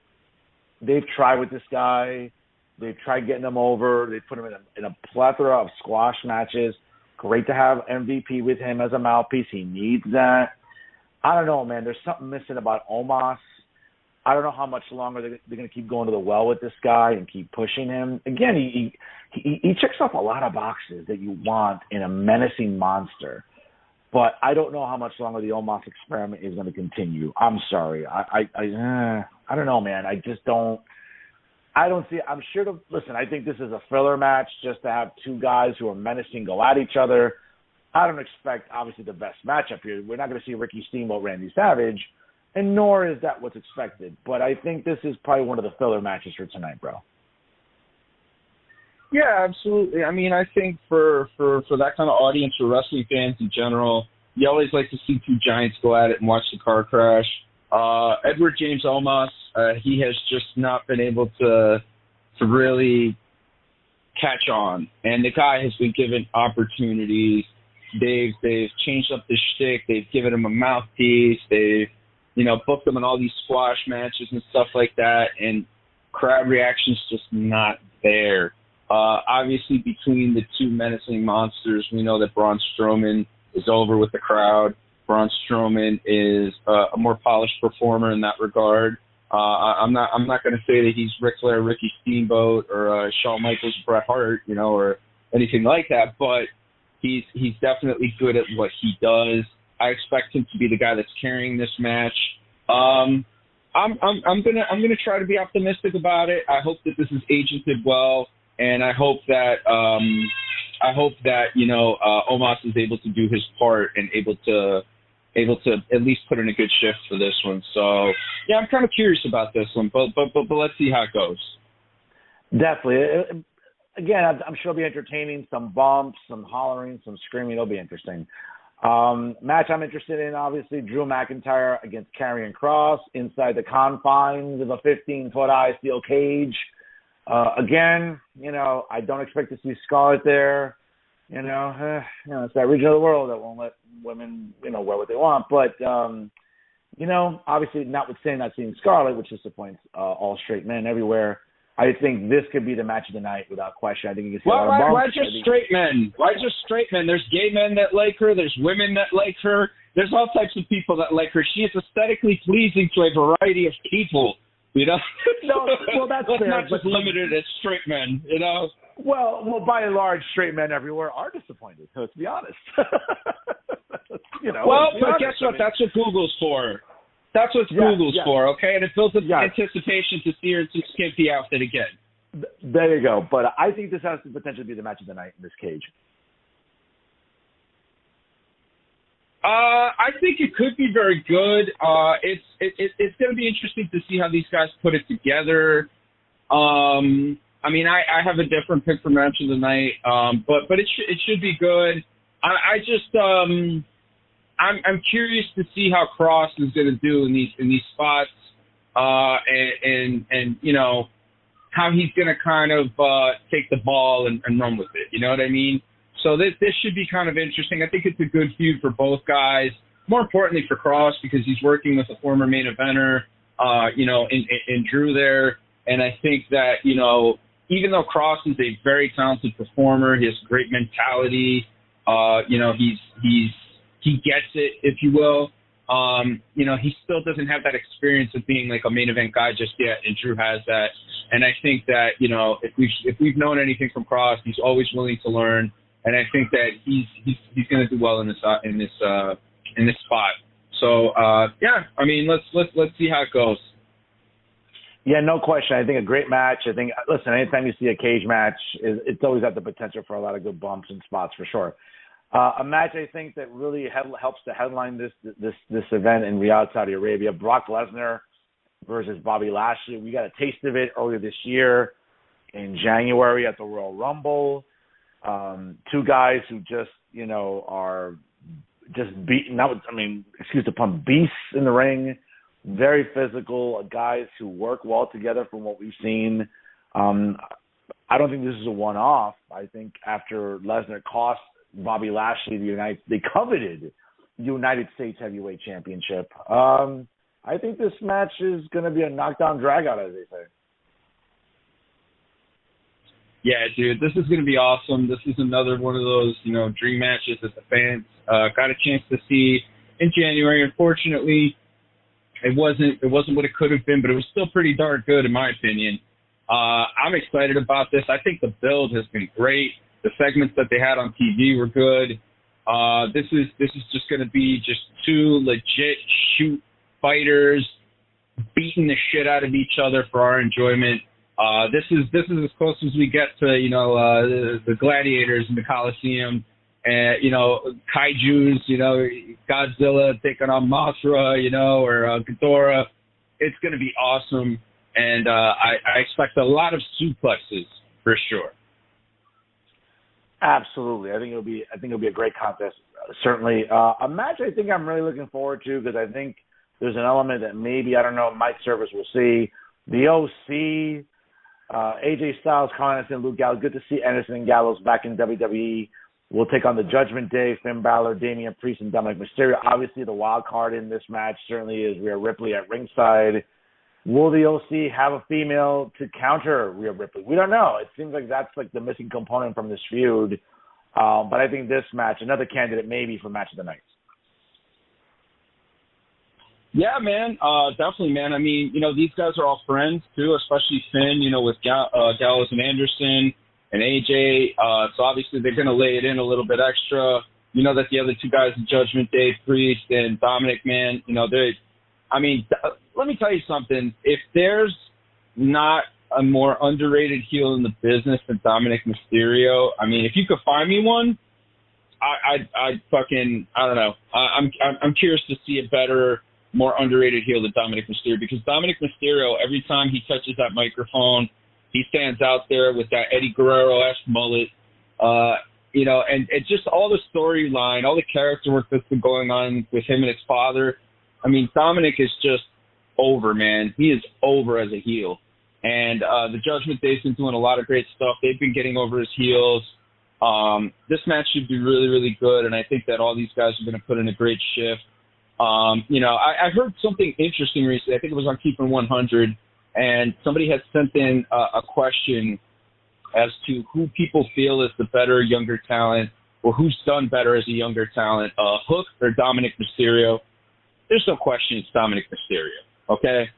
S3: they've tried with this guy. They've tried getting him over. They put him in a plethora of squash matches. Great to have MVP with him as a mouthpiece. He needs that. I don't know, man. There's something missing about Omos. I don't know how much longer they're going to keep going to the well with this guy and keep pushing him. Again, he checks off a lot of boxes that you want in a menacing monster. But I don't know how much longer the Omos experiment is going to continue. I'm sorry. I don't know, man. I just don't. I don't see it. I'm sure to listen. I think this is a filler match just to have two guys who are menacing go at each other. I don't expect obviously the best matchup here. We're not going to see Ricky Steamboat, Randy Savage, and nor is that what's expected. But I think this is probably one of the filler matches for tonight, bro.
S4: Yeah, absolutely. I mean, I think for that kind of audience, for wrestling fans in general, you always like to see two giants go at it and watch the car crash. Edward James Olmos, he has just not been able to really catch on, and the guy has been given opportunities. They've changed up the shtick. They've given him a mouthpiece. They've booked him in all these squash matches and stuff like that, and crowd reaction's just not there. Obviously, between the two menacing monsters, we know that Braun Strowman is over with the crowd. Braun Strowman is a more polished performer in that regard. I'm not going to say that he's Ric Flair, Ricky Steamboat, or Shawn Michaels, Bret Hart, or anything like that. But he's definitely good at what he does. I expect him to be the guy that's carrying this match. I'm gonna try to be optimistic about it. I hope that this is agented well, and I hope that Omos is able to do his part and able to at least put in a good shift for this one. So yeah, I'm kind of curious about this one, but let's see how it goes.
S3: Definitely. Again, I'm sure it'll be entertaining. Some bumps, some hollering, some screaming. It'll be interesting. Match I'm interested in, obviously, Drew McIntyre against Karrion Kross inside the confines of a 15-foot high steel cage. Again, I don't expect to see Scarlett there. It's that region of the world that won't let women, wear what they want. But, obviously, notwithstanding not seeing Scarlett, which disappoints all straight men everywhere, I think this could be the match of the night without question. I think you can see
S4: why just straight men? Why just straight men? There's gay men that like her. There's women that like her. There's all types of people that like her. She is aesthetically pleasing to a variety of people.
S3: No, well, that's
S4: Let's
S3: fair,
S4: not just limit it as straight men.
S3: Well, by and large, straight men everywhere are disappointed. So let's be honest.
S4: Well, but guess what? That's what Google's for. That's what Google's for, okay? And it builds up anticipation to see her in some skimpy outfit again.
S3: There you go. But I think this has the potential to be the match of the night in this cage.
S4: I think it could be very good. It's going to be interesting to see how these guys put it together. I mean, I have a different pick for match of the night, but it should be good. I'm curious to see how Kross is going to do in these spots, and how he's going to kind of take the ball and run with it. You know what I mean? So this should be kind of interesting. I think it's a good feud for both guys. More importantly for Kross, because he's working with a former main eventer, in Drew there, and I think that even though Kross is a very talented performer, he has great mentality. he gets it, if you will. He still doesn't have that experience of being like a main event guy just yet, and Drew has that. And I think that, if we've known anything from Cross, he's always willing to learn. And I think that he's going to do well in this spot. So let's see how it goes.
S3: Yeah, no question. I think a great match. I think, listen, anytime you see a cage match, it's always got the potential for a lot of good bumps and spots for sure. A match I think that really helps to headline this event in Riyadh, Saudi Arabia. Brock Lesnar versus Bobby Lashley. We got a taste of it earlier this year in January at the Royal Rumble. Two guys who just, are just beating, excuse the pun, beasts in the ring. Very physical, guys who work well together from what we've seen. I don't think this is a one-off. I think after Lesnar cost Bobby Lashley the coveted United States Heavyweight Championship, I think this match is going to be a knockdown drag-out, as they say.
S4: Yeah, dude, this is going to be awesome. This is another one of those, dream matches that the fans got a chance to see in January. Unfortunately, it wasn't what it could have been, but it was still pretty darn good in my opinion. I'm excited about this. I think the build has been great. The segments that they had on TV were good. This is just going to be just two legit shoot fighters beating the shit out of each other for our enjoyment. This is as close as we get to the gladiators in the Coliseum, and kaiju's, Godzilla taking on Mothra, or Ghidorah. It's going to be awesome, and I expect a lot of suplexes for sure.
S3: Absolutely, I think it'll be a great contest. Certainly, a match I think I'm really looking forward to because I think there's an element that maybe Mike Service will see. The OC, AJ Styles, Khan Anderson, Luke Gallows. Good to see Anderson and Gallows back in WWE. We'll take on the Judgment Day, Finn Balor, Damian Priest, and Dominic Mysterio. Obviously, the wild card in this match certainly is Rhea Ripley at ringside. Will the OC have a female to counter Rhea Ripley? We don't know. It seems like that's like the missing component from this feud. But I think this match, another candidate maybe for match of the night.
S4: Yeah, man, definitely, man. I mean, these guys are all friends too, especially Finn, with Gallows and Anderson and AJ. So obviously they're going to lay it in a little bit extra. That the other two guys, Judgment Day, Priest and Dominic, man, let me tell you something. If there's not a more underrated heel in the business than Dominic Mysterio, if you could find me one, I don't know. I'm curious to see a better, more underrated heel than Dominic Mysterio, because Dominic Mysterio, every time he touches that microphone, he stands out there with that Eddie Guerrero-esque mullet, and just all the storyline, all the character work that's been going on with him and his father. Dominic is just over, man. He is over as a heel. And the Judgment Day's been doing a lot of great stuff. They've been getting over his heels. This match should be really, really good, and I think that all these guys are going to put in a great shift. I heard something interesting recently. I think it was on Keeping 100, and somebody had sent in a question as to who people feel is the better younger talent, or who's done better as a younger talent, Hook or Dominic Mysterio. There's no question it's Dominic Mysterio, okay?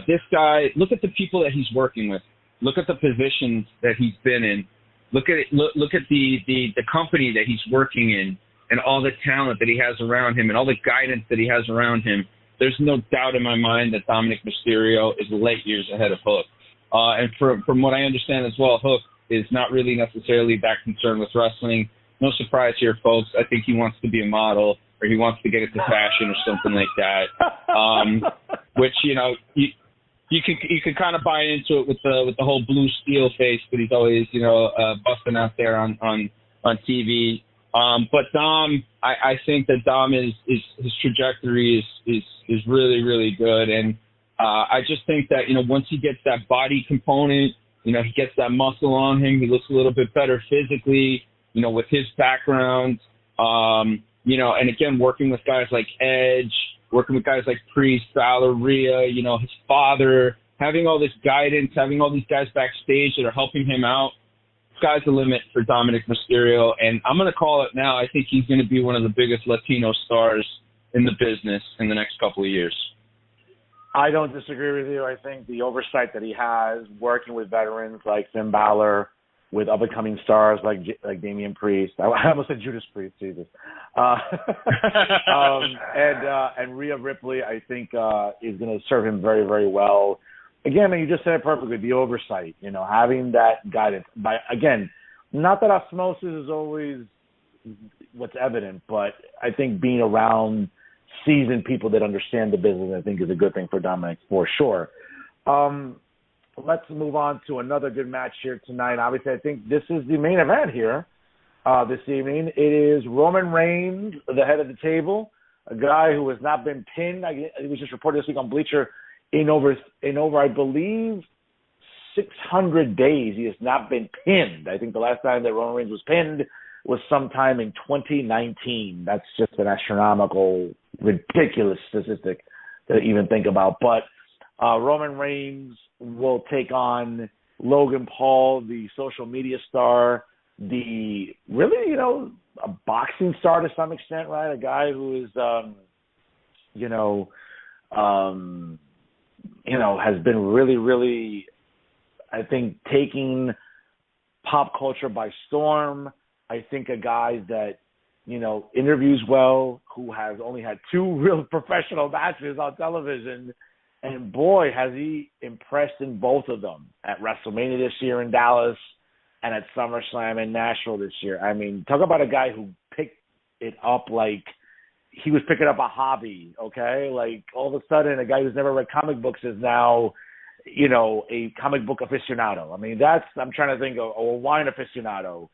S4: This guy, look at the people that he's working with. Look at the positions that he's been in. Look at the company that he's working in, and all the talent that he has around him and all the guidance that he has around him. There's no doubt in my mind that Dominic Mysterio is light years ahead of Hook. And from what I understand as well, Hook is not really necessarily that concerned with wrestling. No surprise here, folks. I think he wants to be a model, or he wants to get into fashion or something like that. Which, you can kind of buy into it with the whole blue steel face that he's always, busting out there on TV. But Dom, I think that Dom is his trajectory is really, really good. And I just think that, once he gets that body component, he gets that muscle on him, he looks a little bit better physically, with his background, and again, working with guys like Edge, working with guys like Priest, Balor, Rhea, his father, having all this guidance, having all these guys backstage that are helping him out. sky's the limit for Dominic Mysterio, and I'm going to call it now. I think he's going to be one of the biggest Latino stars in the business in the next couple of years.
S3: I don't disagree with you. I think the oversight that he has working with veterans like Finn Balor, with up-and-coming stars like Damian Priest. I almost said Judas Priest, Jesus. And Rhea Ripley, I think, is going to serve him very, very well. Again, you just said it perfectly, the oversight, having that guidance. Again, not that osmosis is always what's evident, but I think being around seasoned people that understand the business, I think, is a good thing for Dominic, for sure. Let's move on to another good match here tonight. Obviously, I think this is the main event here this evening. It is Roman Reigns, the head of the table, a guy who has not been pinned. It was just reported this week on Bleacher in over, I believe, 600 days. He has not been pinned. I think the last time that Roman Reigns was pinned was sometime in 2019. That's just an astronomical, ridiculous statistic to even think about. But Roman Reigns will take on Logan Paul, the social media star, the really, a boxing star to some extent, right? A guy who is, has been really, really, I think, taking pop culture by storm. I think a guy that, interviews well, who has only had 2 real professional matches on television. And, boy, has he impressed in both of them, at WrestleMania this year in Dallas and at SummerSlam in Nashville this year. I mean, talk about a guy who picked it up like he was picking up a hobby, okay? Like, all of a sudden, a guy who's never read comic books is now, a comic book aficionado. I mean, I'm trying to think of a wine aficionado.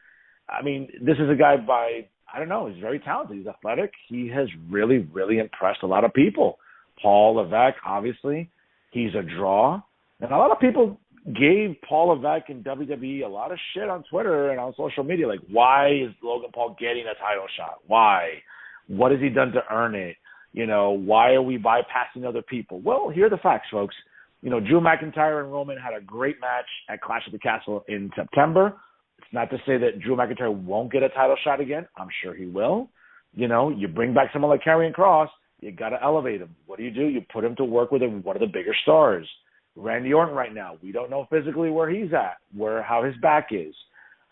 S3: I mean, this is a guy he's very talented. He's athletic. He has really, really impressed a lot of people. Paul Levesque, obviously, he's a draw. And a lot of people gave Paul Levesque and WWE a lot of shit on Twitter and on social media. Like, why is Logan Paul getting a title shot? Why? What has he done to earn it? Why are we bypassing other people? Well, here are the facts, folks. Drew McIntyre and Roman had a great match at Clash at the Castle in September. It's not to say that Drew McIntyre won't get a title shot again. I'm sure he will. You bring back someone like Karrion Kross, you got to elevate him. What do? You put him to work with one of the bigger stars. Randy Orton right now, we don't know physically where he's at, how his back is.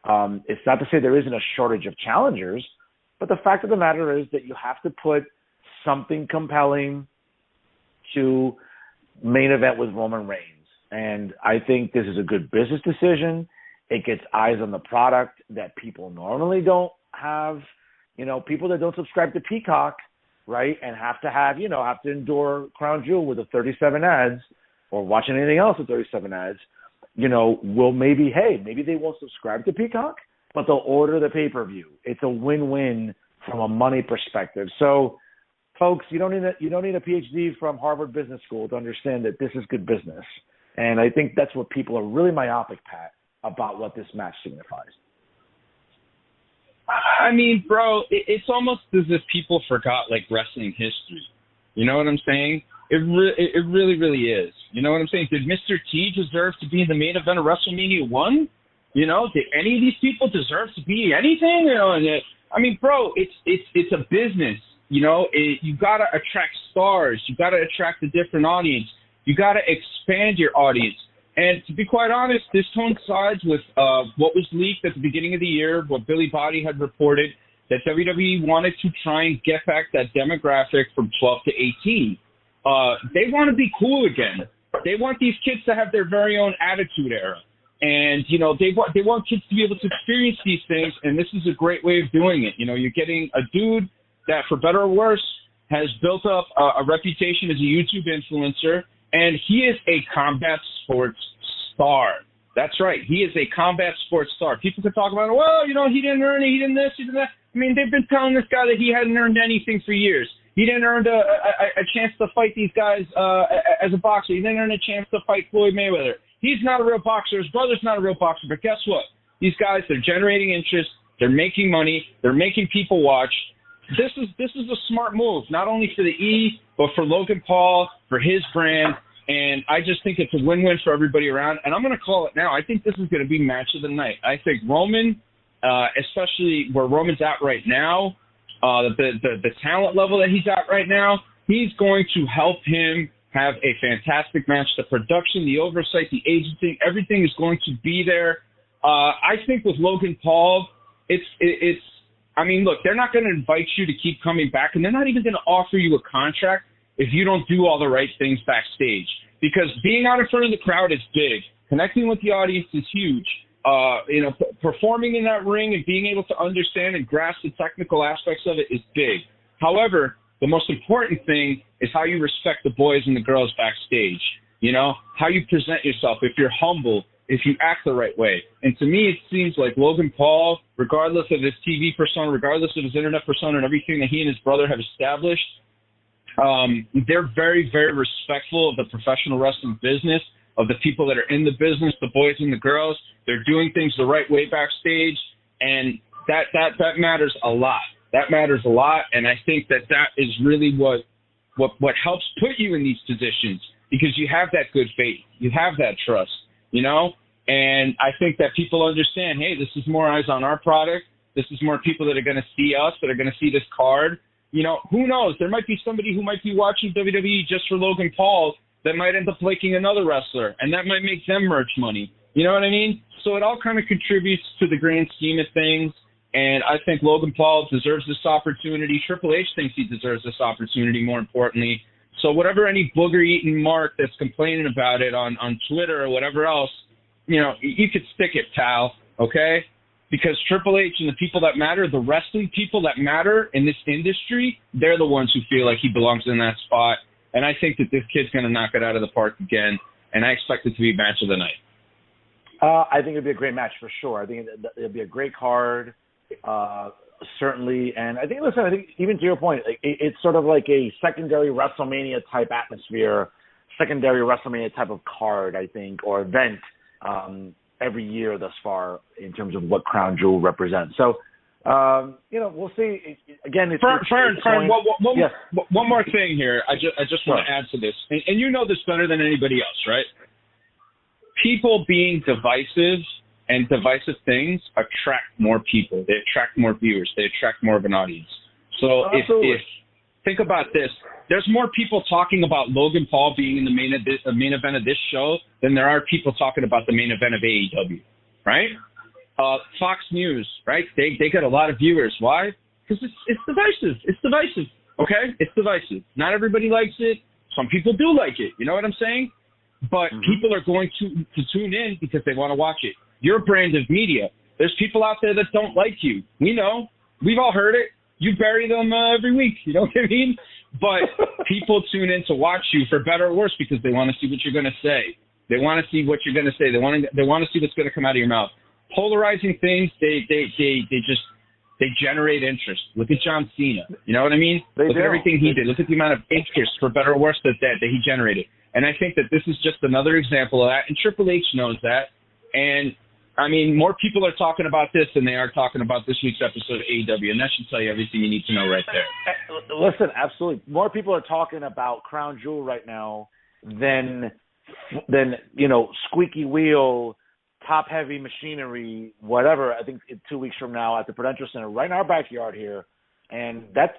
S3: It's not to say there isn't a shortage of challengers, but the fact of the matter is that you have to put something compelling to main event with Roman Reigns. And I think this is a good business decision. It gets eyes on the product that people normally don't have. People that don't subscribe to Peacock, right, and have to endure Crown Jewel with the 37 ads or watching anything else with 37 ads, will maybe they won't subscribe to Peacock, but they'll order the pay-per-view. It's a win-win from a money perspective. So, folks, you don't need a PhD from Harvard Business School to understand that this is good business. And I think that's what people are really myopic, Pat, about what this match signifies.
S4: I mean, bro, it's almost as if people forgot, wrestling history. You know what I'm saying? It really, really is. You know what I'm saying? Did Mr. T deserve to be in the main event of WrestleMania 1? Did any of these people deserve to be anything? I mean, bro, it's a business. You got to attract stars. You got to attract a different audience. You got to expand your audience. And to be quite honest, this coincides with what was leaked at the beginning of the year, what Billy Body had reported, that WWE wanted to try and get back that demographic from 12 to 18. They want to be cool again. They want these kids to have their very own attitude era. And, they want kids to be able to experience these things, and this is a great way of doing it. You're getting a dude that, for better or worse, has built up a reputation as a YouTube influencer, and he is a combat sports star. That's right. He is a combat sports star. People can talk about, he didn't earn it, he didn't this, he didn't that. I mean, they've been telling this guy that he hadn't earned anything for years. He didn't earn a chance to fight these guys as a boxer. He didn't earn a chance to fight Floyd Mayweather. He's not a real boxer. His brother's not a real boxer. But guess what? These guys, they're generating interest. They're making money. They're making people watch. This is a smart move, not only for the E, but for Logan Paul, for his brand. And I just think it's a win-win for everybody around. And I'm going to call it now. I think this is going to be match of the night. I think Roman, especially where Roman's at right now, the talent level that he's at right now, he's going to help him have a fantastic match. The production, the oversight, the agency, everything is going to be there. I think with Logan Paul, I mean, look, they're not going to invite you to keep coming back, and they're not even going to offer you a contract if you don't do all the right things backstage. Because being out in front of the crowd is big. Connecting with the audience is huge. Performing in that ring and being able to understand and grasp the technical aspects of it is big. However, the most important thing is how you respect the boys and the girls backstage. You know, how you present yourself, if you're humble, if you act the right way. And to me, it seems like Logan Paul, regardless of his TV persona, regardless of his internet persona and everything that he and his brother have established, they're very, very respectful of the professional wrestling business, of the people that are in the business, the boys and the girls. They're doing things the right way backstage, and that matters a lot. That matters a lot, and I think that is really what helps put you in these positions, because you have that good faith, you have that trust, you know. And I think that people understand, hey, this is more eyes on our product. This is more people that are going to see us, that are going to see this card. You know, who knows? There might be somebody who might be watching WWE just for Logan Paul that might end up liking another wrestler, and that might make them merch money. You know what I mean? So it all kind of contributes to the grand scheme of things, and I think Logan Paul deserves this opportunity. Triple H thinks he deserves this opportunity, more importantly. So whatever any booger-eating mark that's complaining about it on Twitter or whatever else, you know, you could stick it, pal, okay? Because Triple H and the people that matter, the wrestling people that matter in this industry, they're the ones who feel like he belongs in that spot. And I think that this kid's going to knock it out of the park again. And I expect it to be match of the night.
S3: I think it'd be a great match for sure. I think it'd be a great card, certainly. And I think even to your point, it's sort of like a secondary WrestleMania type atmosphere, secondary WrestleMania type of card, I think, or event. Every year thus far in terms of what Crown Jewel represents. So, we'll see. Again,
S4: Fern, one more thing here. I just want to add to this. And you know this better than anybody else, right? People being divisive and divisive things attract more people. They attract more viewers. They attract more of an audience. So if think about this, there's more people talking about Logan Paul being in the main event of this show than there are people talking about the main event of AEW, right? Fox News, right? They get a lot of viewers. Why? Because it's divisive. It's divisive, okay? It's divisive. Not everybody likes it. Some people do like it. You know what I'm saying? But people are going to tune in because they want to watch it. Your brand of media. There's people out there that don't like you. We know. We've all heard it. You bury them every week. You know what I mean? But people tune in to watch you for better or worse because they want to see what you're going to say. They want to see what you're going to say. They want to see what's going to come out of your mouth. Polarizing things, they generate interest. Look at John Cena. You know what I mean? Look at everything he did. Look at the amount of interest, for better or worse, that he generated. And I think that this is just another example of that. And Triple H knows that. And I mean, more people are talking about this than they are talking about this week's episode of AEW, and that should tell you everything you need to know right there.
S3: Listen, absolutely. More people are talking about Crown Jewel right now than squeaky wheel, top-heavy machinery, whatever. I think 2 weeks from now at the Prudential Center, right in our backyard here, and that's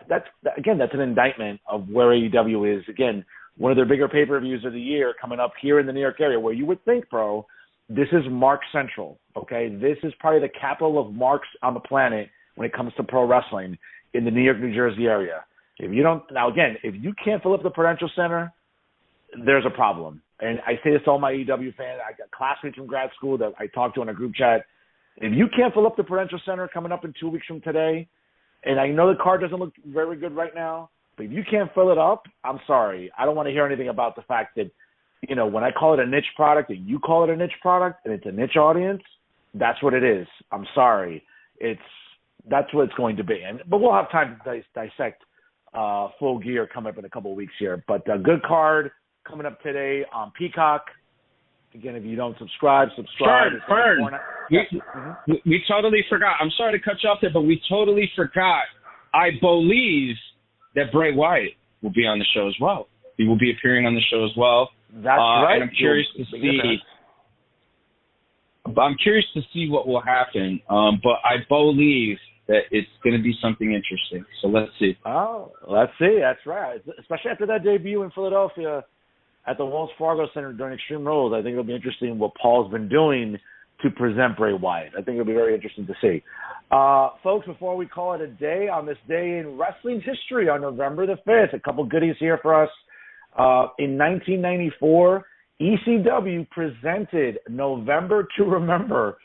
S3: an indictment of where AEW is. Again, one of their bigger pay-per-views of the year coming up here in the New York area, where you would think, bro, this is Mark Central, okay? This is probably the capital of marks on the planet when it comes to pro wrestling in the New York, New Jersey area. If you can't fill up the Prudential Center, there's a problem. And I say this to all my AEW fans. I got classmates from grad school that I talked to in a group chat. If you can't fill up the Prudential Center coming up in 2 weeks from today, and I know the card doesn't look very good right now, but if you can't fill it up, I'm sorry. I don't want to hear anything about the fact that, when I call it a niche product and you call it a niche product and it's a niche audience, that's what it is. I'm sorry. That's what it's going to be. But we'll have time to dissect Full Gear coming up in a couple of weeks here. But a good card coming up today on Peacock. Again, if you don't subscribe.
S4: Fern, we totally forgot. I'm sorry to cut you off there, but we totally forgot. I believe that Bray Wyatt will be on the show as well. He will be appearing on the show as well.
S3: That's right.
S4: And I'm curious to see. I'm curious to see what will happen. But I believe that it's going to be something interesting. So let's see.
S3: Oh, let's see. That's right. Especially after that debut in Philadelphia at the Wells Fargo Center during Extreme Rules, I think it'll be interesting what Paul's been doing to present Bray Wyatt. I think it'll be very interesting to see. Folks, before we call it a day, on this day in wrestling history on November the 5th, a couple goodies here for us. In 1994, ECW presented November to Remember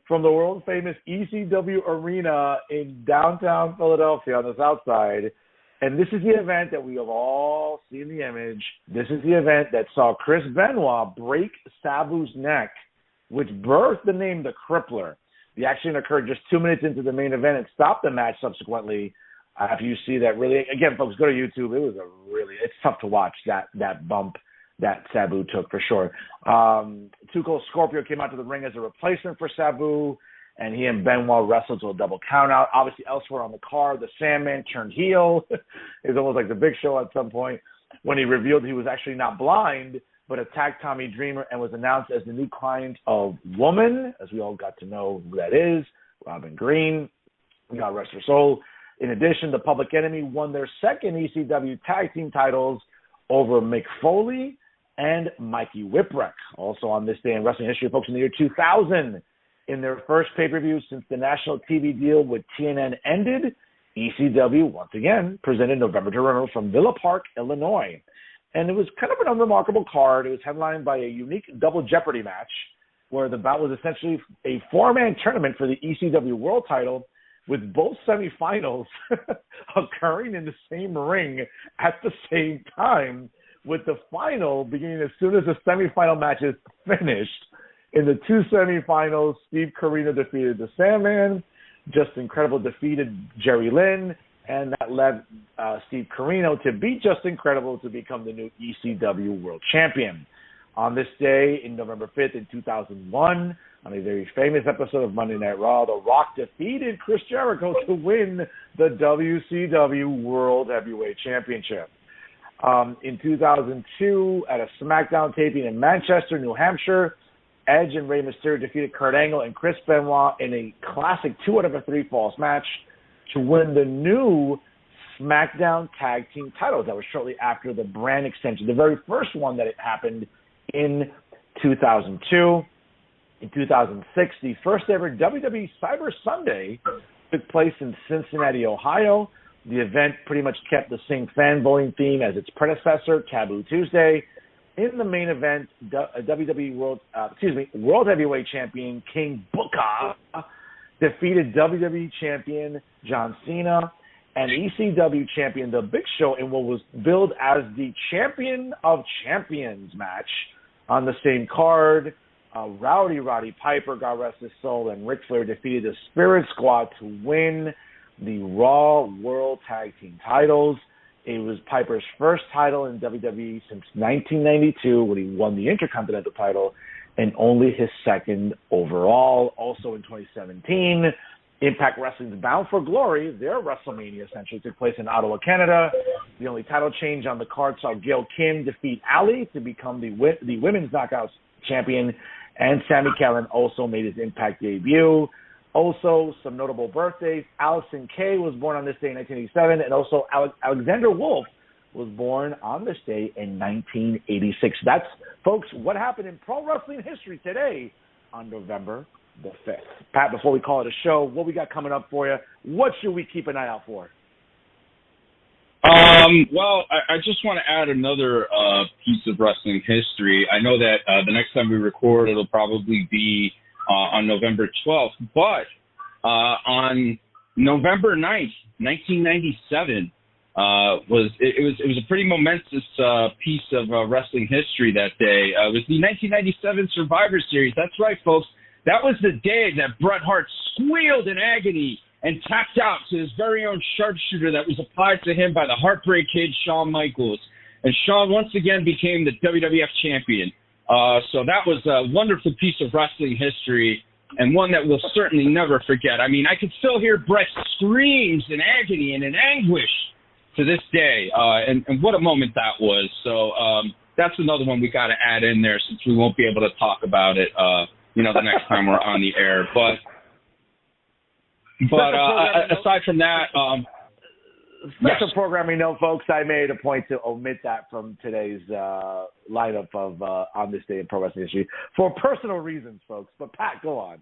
S3: from the world-famous ECW Arena in downtown Philadelphia on the South Side. And this is the event that we have all seen the image. This is the event that saw Chris Benoit break Sabu's neck, which birthed the name The Crippler. The action occurred just 2 minutes into the main event and stopped the match subsequently. After you see that, really, again, folks, go to YouTube. It's tough to watch that bump that Sabu took for sure. Tuco Scorpio came out to the ring as a replacement for Sabu, and he and Benoit wrestled to a double countout. Obviously, elsewhere on the card, the Sandman turned heel. It's almost like the Big Show at some point when he revealed he was actually not blind, but attacked Tommy Dreamer and was announced as the new client of Woman, as we all got to know who that is, Robin Green. God rest her soul. In addition, the Public Enemy won their second ECW tag team titles over Mick Foley and Mikey Whipwreck. Also on this day in wrestling history, folks, in the year 2000, in their first pay-per-view since the national TV deal with TNN ended, ECW once again presented November to Remember from Villa Park, Illinois. And it was kind of an unremarkable card. It was headlined by a unique double Jeopardy match where the bout was essentially a four-man tournament for the ECW World title, with both semifinals occurring in the same ring at the same time, with the final beginning as soon as the semifinal matches finished. In the two semifinals, Steve Corino defeated the Sandman, Justin Incredible defeated Jerry Lynn, and that led Steve Corino to beat Justin Incredible to become the new ECW World Champion. On this day, in November 5th in 2001, on a very famous episode of Monday Night Raw, The Rock defeated Chris Jericho to win the WCW World Heavyweight Championship. In 2002, at a SmackDown taping in Manchester, New Hampshire, Edge and Rey Mysterio defeated Kurt Angle and Chris Benoit in a classic 2 out of 3 falls match to win the new SmackDown Tag Team titles. That was shortly after the brand extension, the very first one that it happened in 2002. In 2006, the first ever WWE Cyber Sunday took place in Cincinnati, Ohio. The event pretty much kept the same fan voting theme as its predecessor, Taboo Tuesday. In the main event, World Heavyweight Champion King Booker defeated WWE Champion John Cena and ECW Champion The Big Show in what was billed as the Champion of Champions match. On the same card, Roddy Piper, God rest his soul, and Ric Flair defeated the Spirit Squad to win the Raw World Tag Team titles. It was Piper's first title in WWE since 1992 when he won the Intercontinental title, and only his second overall. Also in 2017, Impact Wrestling's Bound for Glory, their WrestleMania essentially took place in Ottawa, Canada. The only title change on the card saw Gail Kim defeat Ali to become the Women's Knockouts champion, and Sami Callihan also made his Impact debut. Also, some notable birthdays. Allison Kay was born on this day in 1987, and also Alexander Wolf was born on this day in 1986. That's, folks, what happened in pro wrestling history today on November the 5th. Pat, before we call it a show, what we got coming up for you? What should we keep an eye out for?
S4: Well, I just want to add another piece of wrestling history. I know that the next time we record, it'll probably be on November 12th, but on November 9th, 1997, was a pretty momentous piece of wrestling history that day. It was the 1997 Survivor Series. That's right, folks. That was the day that Bret Hart squealed in agony and tapped out to his very own sharpshooter that was applied to him by the Heartbreak Kid, Shawn Michaels. And Shawn once again became the WWF champion. So that was a wonderful piece of wrestling history, and one that we'll certainly never forget. I mean, I could still hear Bret's screams in agony and in anguish to this day, and what a moment that was. So that's another one we got to add in there since we won't be able to talk about it, the next time we're on the air. But aside from that,
S3: special programming note, folks, I made a point to omit that from today's lineup of On This Day in Pro Wrestling History for personal reasons, folks. But, Pat, go on.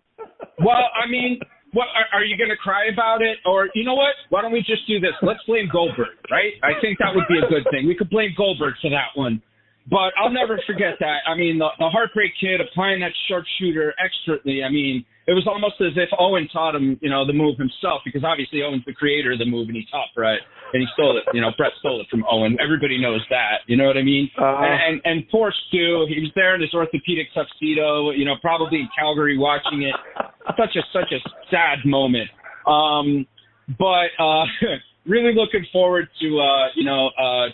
S4: Well, I mean, what are you going to cry about it? Or, you know what? Why don't we just do this? Let's blame Goldberg, right? I think that would be a good thing. We could blame Goldberg for that one. But I'll never forget that. I mean, the Heartbreak Kid applying that sharpshooter expertly, I mean, it was almost as if Owen taught him, the move himself, because obviously Owen's the creator of the move, and he taught Brett, and he stole it. Brett stole it from Owen. Everybody knows that. You know what I mean? And poor Stu, he was there in his orthopedic tuxedo, probably in Calgary watching it. Such a sad moment. But really looking forward to,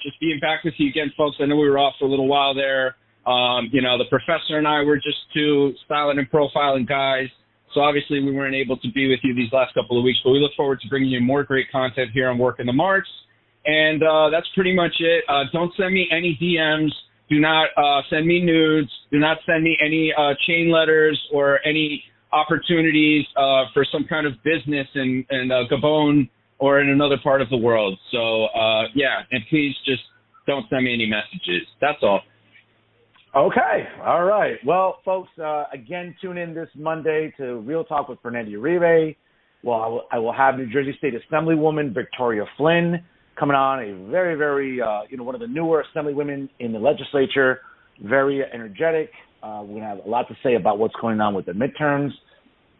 S4: just being back with you again, folks. I know we were off for a little while there. The professor and I were just two styling and profiling guys. So obviously we weren't able to be with you these last couple of weeks, but we look forward to bringing you more great content here on Working the Marks. And that's pretty much it. Don't send me any DMs. Do not send me nudes. Do not send me any chain letters or any opportunities for some kind of business in Gabon or in another part of the world. So, and please just don't send me any messages. That's all.
S3: Okay. All right. Well, folks, again, tune in this Monday to Real Talk with Fernando Uribe. Well, I will have New Jersey State Assemblywoman Victoria Flynn coming on, a very, very, one of the newer Assemblywomen in the legislature, very energetic. We're going to have a lot to say about what's going on with the midterms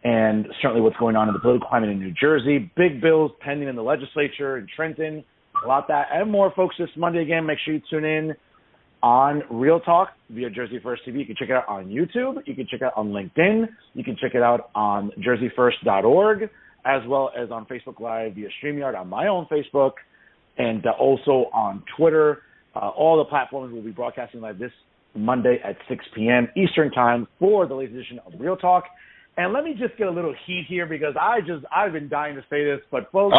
S3: and certainly what's going on in the political climate in New Jersey. Big bills pending in the legislature in Trenton, a lot of that and more, folks, this Monday. Again, make sure you tune in on Real Talk via Jersey First TV. You can check it out on YouTube. You can check it out on LinkedIn. You can check it out on jerseyfirst.org, as well as on Facebook Live via StreamYard on my own Facebook, and also on Twitter. All the platforms will be broadcasting live this Monday at 6 p.m. Eastern Time for the latest edition of Real Talk. And let me just get a little heat here because I've been dying to say this, but folks,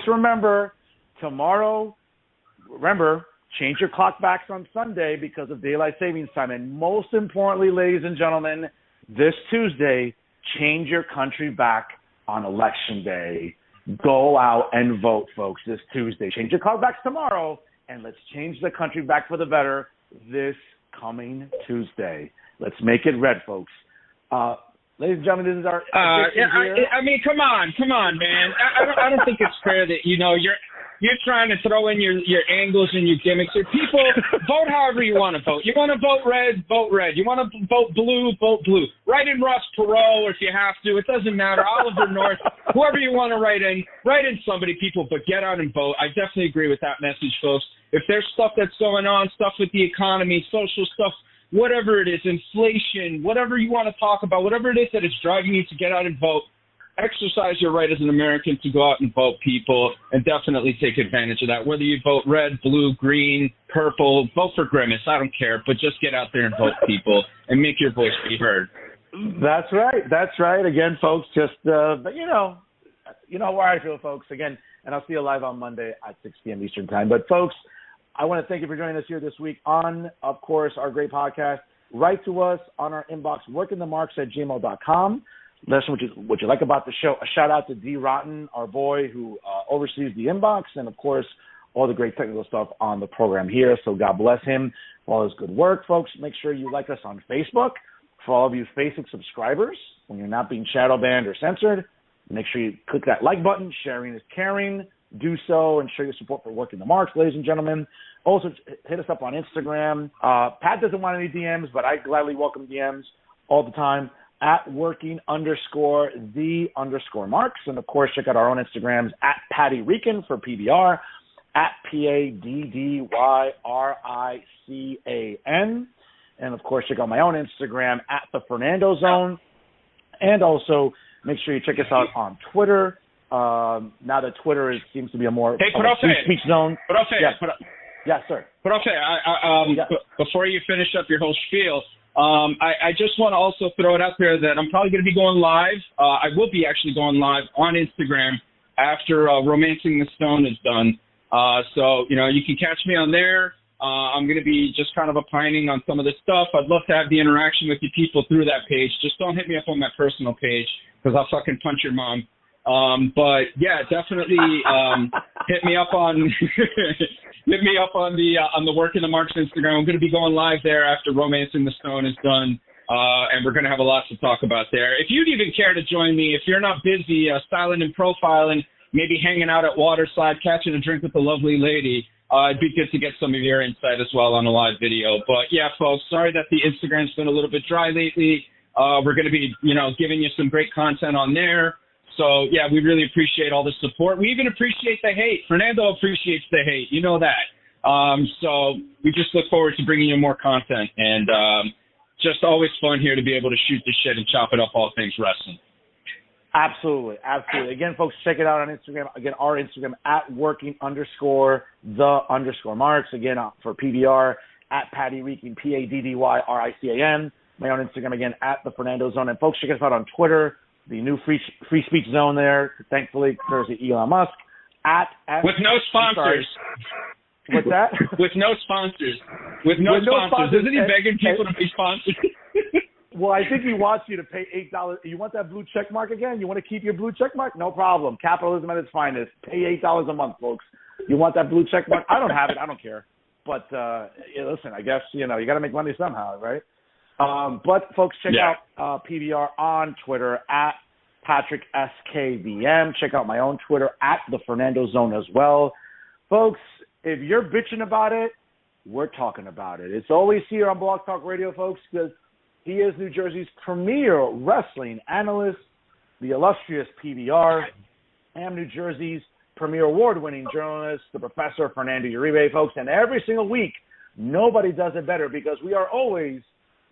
S3: remember, tomorrow, change your clock backs on Sunday because of daylight savings time. And most importantly, ladies and gentlemen, this Tuesday, change your country back on Election Day. Go out and vote, folks, this Tuesday. Change your clock backs tomorrow, and let's change the country back for the better this coming Tuesday. Let's make it red, folks. Ladies and gentlemen, this is our here.
S4: I mean, come on, man. I don't think it's fair that, you're trying to throw in your angles and your gimmicks. Your people, vote however you want to vote. You want to vote red, vote red. You want to vote blue, vote blue. Write in Ross Perot if you have to. It doesn't matter. Oliver North, whoever you want to write in somebody, people, but get out and vote. I definitely agree with that message, folks. If there's stuff that's going on, stuff with the economy, social stuff, whatever it is, inflation, whatever you want to talk about, whatever it is that is driving you to get out and vote, exercise your right as an American to go out and vote, people, and definitely take advantage of that. Whether you vote red, blue, green, purple, vote for Grimace, I don't care, but just get out there and vote, people, and make your voice be heard.
S3: That's right. Again, folks, just, but you know where I feel, folks. Again, and I'll see you live on Monday at 6 p.m. Eastern Time. But, folks, I want to thank you for joining us here this week on, of course, our great podcast. Write to us on our inbox, workingthemarks@gmail.com. Let us know what you like about the show. A shout-out to D. Rotten, our boy, who oversees the inbox, and, of course, all the great technical stuff on the program here. So God bless him for all his good work, folks. Make sure you like us on Facebook. For all of you Facebook subscribers, when you're not being shadow banned or censored, make sure you click that like button. Sharing is caring. Do so and show your support for Working the Marks, ladies and gentlemen. Also, hit us up on Instagram. Pat doesn't want any DMs, but I gladly welcome DMs all the time at working_the_marks. And, of course, check out our own Instagrams at Patty Rican for PBR, at PADDYRICAN. And, of course, check out my own Instagram at the Fernando Zone. And also make sure you check us out on Twitter. Now that Twitter seems to be a more free speech zone. Yes, sir.
S4: Before you finish up your whole spiel, I just want to also throw it out there that I'm probably going to be going live. I will be actually going live on Instagram after Romancing the Stone is done. So, you can catch me on there. I'm going to be just kind of opining on some of this stuff. I'd love to have the interaction with you people through that page. Just don't hit me up on my personal page because I'll fucking punch your mom. But yeah, definitely hit me up on hit me up on the Work in the Marks Instagram. I'm going to be going live there after Romancing the Stone is done, and we're going to have a lot to talk about there. If you'd even care to join me, if you're not busy styling and profiling, maybe hanging out at Waterside, catching a drink with the lovely lady, it'd be good to get some of your insight as well on a live video. But yeah, folks, sorry that the Instagram's been a little bit dry lately. We're going to be, giving you some great content on there. So yeah, we really appreciate all the support. We even appreciate the hate. Fernando appreciates the hate. You know that. So we just look forward to bringing you more content, and just always fun here to be able to shoot the shit and chop it up all things wrestling.
S3: Absolutely. Again, folks, check it out on Instagram. Again, our Instagram at working_the_marks. Again, for PBR at Paddy Reeking, PADDYRICAN. My own Instagram, again, at the Fernando Zone. And folks, check us out on Twitter, the new free speech zone there, thankfully, courtesy Elon Musk.
S4: With no sponsors.
S3: What's that?
S4: With no sponsors. With no sponsors. Isn't he begging people to be sponsored?
S3: Well, I think he wants you to pay $8. You want that blue check mark again? You want to keep your blue check mark? No problem. Capitalism at its finest. Pay $8 a month, folks. You want that blue check mark? I don't have it. I don't care. But listen, I guess you got to make money somehow, right? But folks, check out PBR on Twitter at PatrickSKVM. Check out my own Twitter at the Fernando Zone as well, folks. If you're bitching about it, we're talking about it. It's always here on Blog Talk Radio, folks, because he is New Jersey's premier wrestling analyst, the illustrious PBR, and New Jersey's premier award-winning journalist, the Professor Fernando Uribe, folks. And every single week, nobody does it better because we are always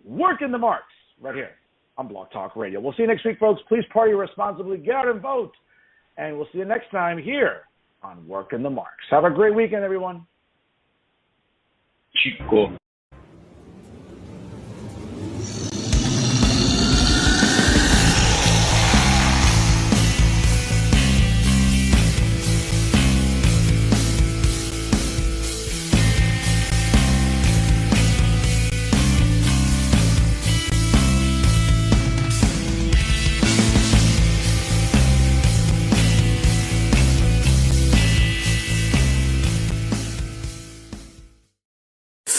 S3: working the marks right here on Blog Talk Radio. We'll see you next week, folks. Please party responsibly. Get out and vote. And we'll see you next time here on Working the Marks. Have a great weekend, everyone.
S4: Chico.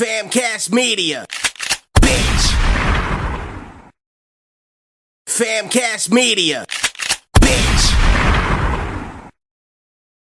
S5: Famcast Media, bitch. Famcast Media.